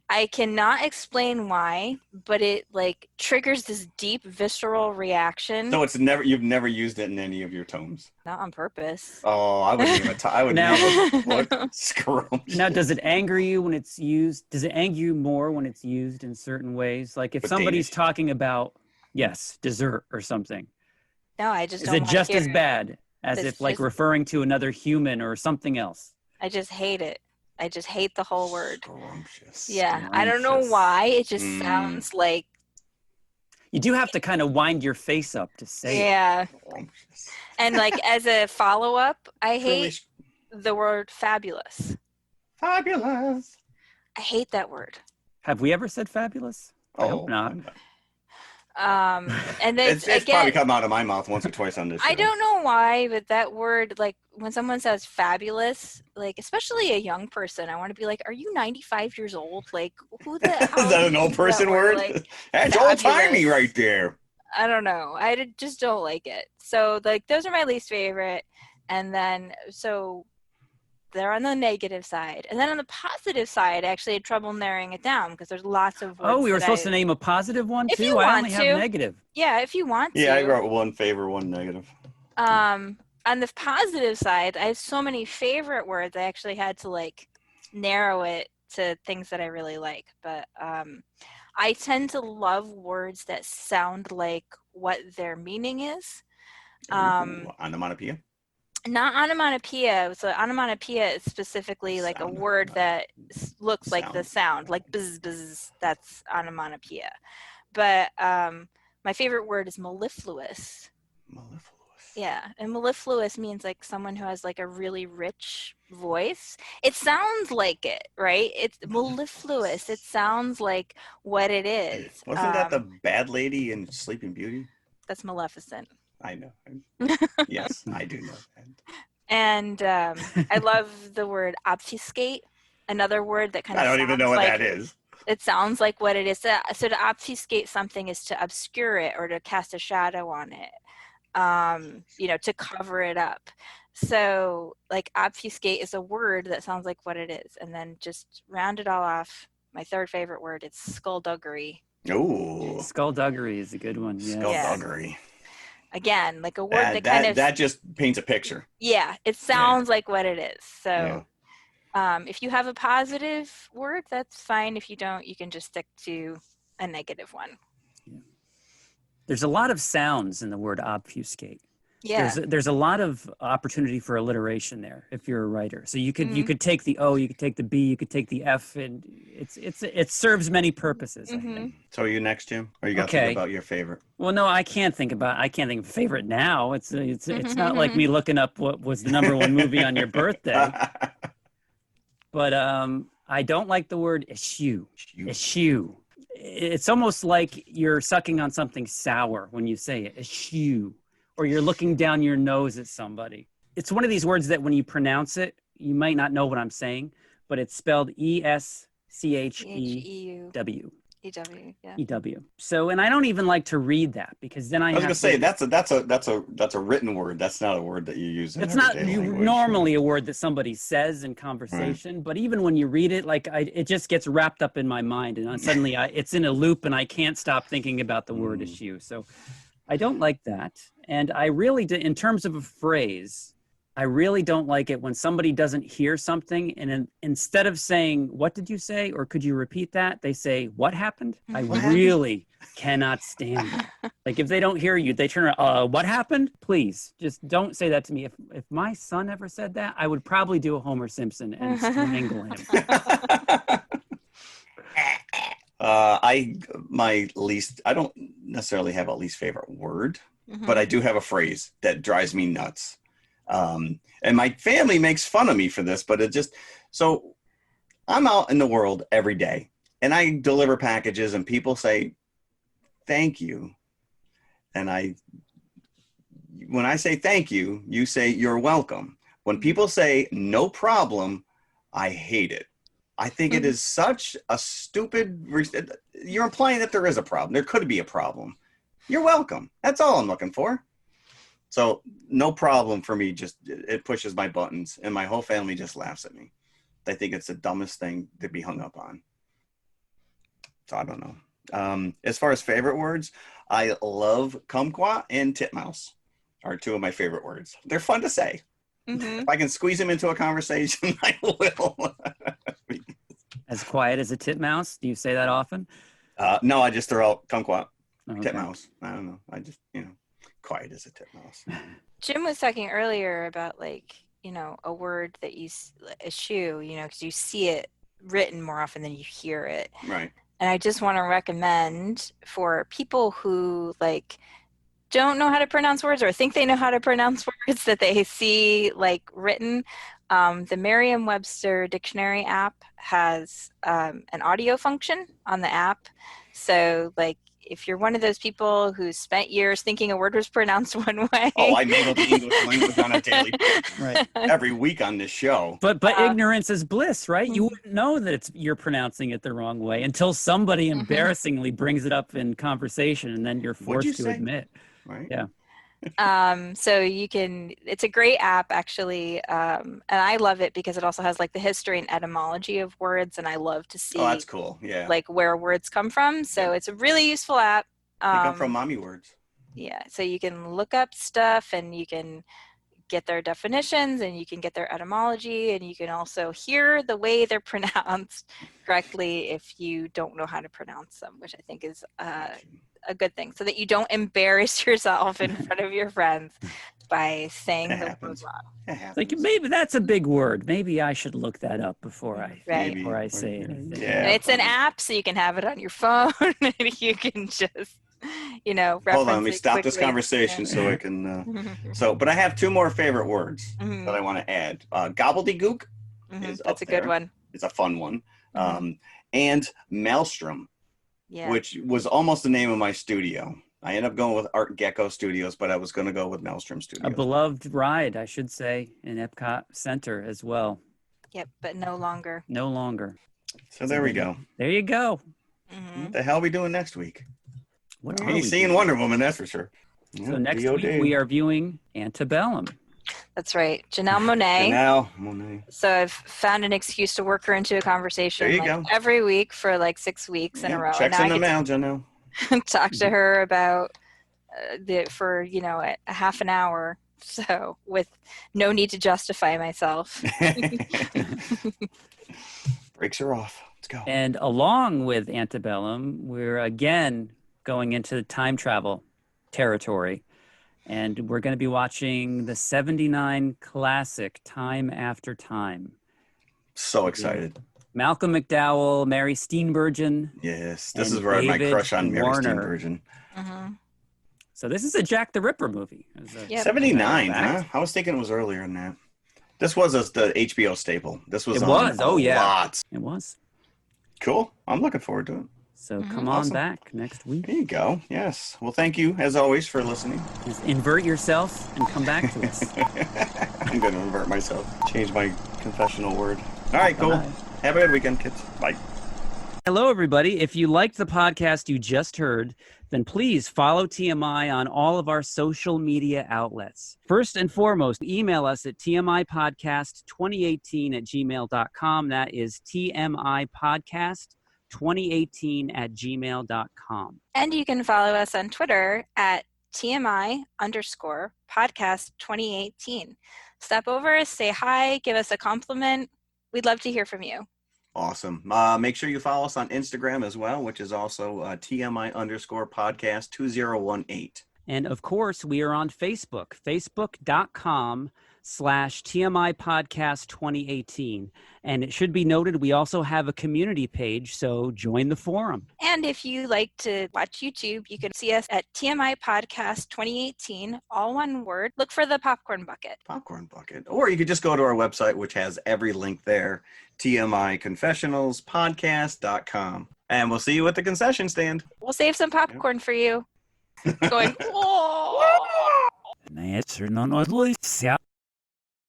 I cannot explain why, but it like triggers this deep visceral reaction. So you've never used it in any of your tomes? Not on purpose. Oh, I wouldn't even. I would never. What scrumptious. Now, does it anger you when it's used? Does it anger you more when it's used in certain ways? Like if somebody's talking about dessert or something. No, I just. Is it just as bad as if like referring to another human or something else? I just hate it. I just hate the whole word. Scrumptious. Yeah, I don't know why. It just sounds like... You do have to kind of wind your face up to say it. And like as a follow-up, I hate the word fabulous. Fabulous. I hate that word. Have we ever said fabulous? I hope not. And then it's probably come out of my mouth once or twice on this show. I don't know why, but that word, like when someone says fabulous, like especially a young person, I want to be like, are you 95 years old? Like who the hell is that an old person word? Like, that's old timey right there. I don't know. I just don't like it. So like those are my least favorite. And then so they're on the negative side. And then on the positive side, I actually had trouble narrowing it down because there's lots of words. Oh, we were supposed to name a positive one if too? You I want only to. have negative. Yeah, if you want to. Yeah, I wrote 1 favor, 1 negative. On the positive side, I have so many favorite words. I actually had to like narrow it to things that I really like. But I tend to love words that sound like what their meaning is. Onomatopoeia? Not onomatopoeia. So onomatopoeia is specifically like a word that looks like the sound, like buzz, buzz. That's onomatopoeia. But my favorite word is mellifluous. Mellifluous. Yeah, and mellifluous means like someone who has like a really rich voice. It sounds like it, right? It's mellifluous. It sounds like what it is. Wasn't that the bad lady in Sleeping Beauty? That's Maleficent. I know. Yes, I do know that. And I love the word obfuscate, another word that kind of I don't even know what that is. It sounds like what it is. So to obfuscate something is to obscure it or to cast a shadow on it, you know, to cover it up. So like obfuscate is a word that sounds like what it is. And then just round it all off, my third favorite word, it's skullduggery. Ooh. Skullduggery is a good one. Yes. Skullduggery. Yeah. Again, like a word that just paints a picture. Yeah, it sounds like what it is. So if you have a positive word, that's fine. If you don't, you can just stick to a negative one. Yeah. There's a lot of sounds in the word obfuscate. Yeah. There's a lot of opportunity for alliteration there if you're a writer. So you could take the O, you could take the B, you could take the F, and it serves many purposes. I think. So are you next, Jim? Or you got to think about your favorite? Well, no, I can't think of favorite now. It's not like me looking up what was the #1 movie on your birthday. But I don't like the word eschew. Eschew. It's almost like you're sucking on something sour when you say it. Eschew. Or you're looking down your nose at somebody. It's one of these words that when you pronounce it, you might not know what I'm saying, but it's spelled ESCHEW. EW, yeah. EW. So, and I don't even like to read that because then I was going to say that's a written word. That's not a word that you use. It's not normally a word that somebody says in conversation, right. But even when you read it, like it just gets wrapped up in my mind, and suddenly it's in a loop, and I can't stop thinking about the word issue. So, I don't like that, and I really do. In terms of a phrase, I really don't like it when somebody doesn't hear something, and instead of saying, "What did you say?" or "Could you repeat that?" they say, "What happened?" I really cannot stand it. Like if they don't hear you, they turn around, "What happened?" Please, just don't say that to me. If my son ever said that, I would probably do a Homer Simpson and strangle him. I don't necessarily have a least favorite word, but I do have a phrase that drives me nuts. And my family makes fun of me for this, but so I'm out in the world every day and I deliver packages and people say, thank you. And when I say thank you, you say you're welcome. When people say no problem, I hate it. I think it is such a stupid, you're implying that there is a problem. There could be a problem. You're welcome. That's all I'm looking for. So no problem for me. Just it pushes my buttons and my whole family just laughs at me. They think it's the dumbest thing to be hung up on. So I don't know. As far as favorite words, I love kumquat and titmouse are two of my favorite words. They're fun to say. If I can squeeze them into a conversation, I will. As quiet as a titmouse? Do you say that often? No, I just throw out kumquat, titmouse. I don't know. I just, quiet as a titmouse. Jim was talking earlier about a word that you eschew, because you see it written more often than you hear it. Right. And I just want to recommend for people who don't know how to pronounce words or think they know how to pronounce words that they see written. The Merriam-Webster dictionary app has an audio function on the app. So if you're one of those people who spent years thinking a word was pronounced one way. Oh, I mangle the English language on a daily basis, right? Every week on this show. But ignorance is bliss, right? You wouldn't know that you're pronouncing it the wrong way until somebody embarrassingly brings it up in conversation, and then you're forced to admit. Right. Yeah. So it's a great app actually. And I love it because it also has the history and etymology of words. And I love to see, that's cool. Yeah. Where words come from. So it's a really useful app. They come from mommy words. Yeah. So you can look up stuff and you can get their definitions and you can get their etymology and you can also hear the way they're pronounced correctly if you don't know how to pronounce them, which I think is, a good thing so that you don't embarrass yourself in front of your friends by saying the word wrong. Maybe that's a big word. Maybe I should look that up before I say anything. Yeah, and it's an app, so you can have it on your phone and you can just, reference hold on, let me stop this conversation so I can. But I have two more favorite words that I want to add. Gobbledygook is that's a good one. It's a fun one. And Maelstrom. Yeah. Which was almost the name of my studio. I ended up going with Art Gecko Studios, but I was going to go with Maelstrom Studios. A beloved ride, I should say, in Epcot Center as well. Yep, but no longer. No longer. So there we go. There you go. What the hell are we doing next week? What are we seeing Wonder Woman, that's for sure. So next week we are viewing Antebellum. That's right. Janelle Monáe. So I've found an excuse to work her into a conversation every week for like 6 weeks in a row. Checks in the mail, Janelle. Talk to her about for a half an hour. So with no need to justify myself. Breaks her off. Let's go. And along with Antebellum, we're again going into time travel territory. And we're going to be watching the 79 classic Time After Time. So excited. Malcolm McDowell, Mary Steenburgen. Yes, this is where I had my crush on Mary Steenburgen. So this is a Jack the Ripper movie. 79, huh? I was thinking it was earlier than that. This was the HBO staple. This was Lots. It was. Cool. I'm looking forward to it. So come on back next week. There you go. Yes. Well, thank you, as always, for listening. Just invert yourself and come back to us. I'm going to invert myself. Change my confessional word. All right, cool. Bye. Have a good weekend, kids. Bye. Hello, everybody. If you liked the podcast you just heard, then please follow TMI on all of our social media outlets. First and foremost, email us at tmipodcast2018@gmail.com. That is tmipodcast2018@gmail.com. And you can follow us on Twitter at TMI_podcast2018. Stop over, say hi, give us a compliment. We'd love to hear from you. Awesome. Make sure you follow us on Instagram as well, which is also TMI_podcast2018. And of course, we are on Facebook, facebook.com/TMI Podcast 2018. And it should be noted, we also have a community page, so join the forum. And if you like to watch YouTube, you can see us at TMI Podcast 2018, all one word. Look for the popcorn bucket. Popcorn bucket. Or you could just go to our website, which has every link there, TMIConfessionalspodcast.com. And we'll see you at the concession stand. We'll save some popcorn for you. Going, oh!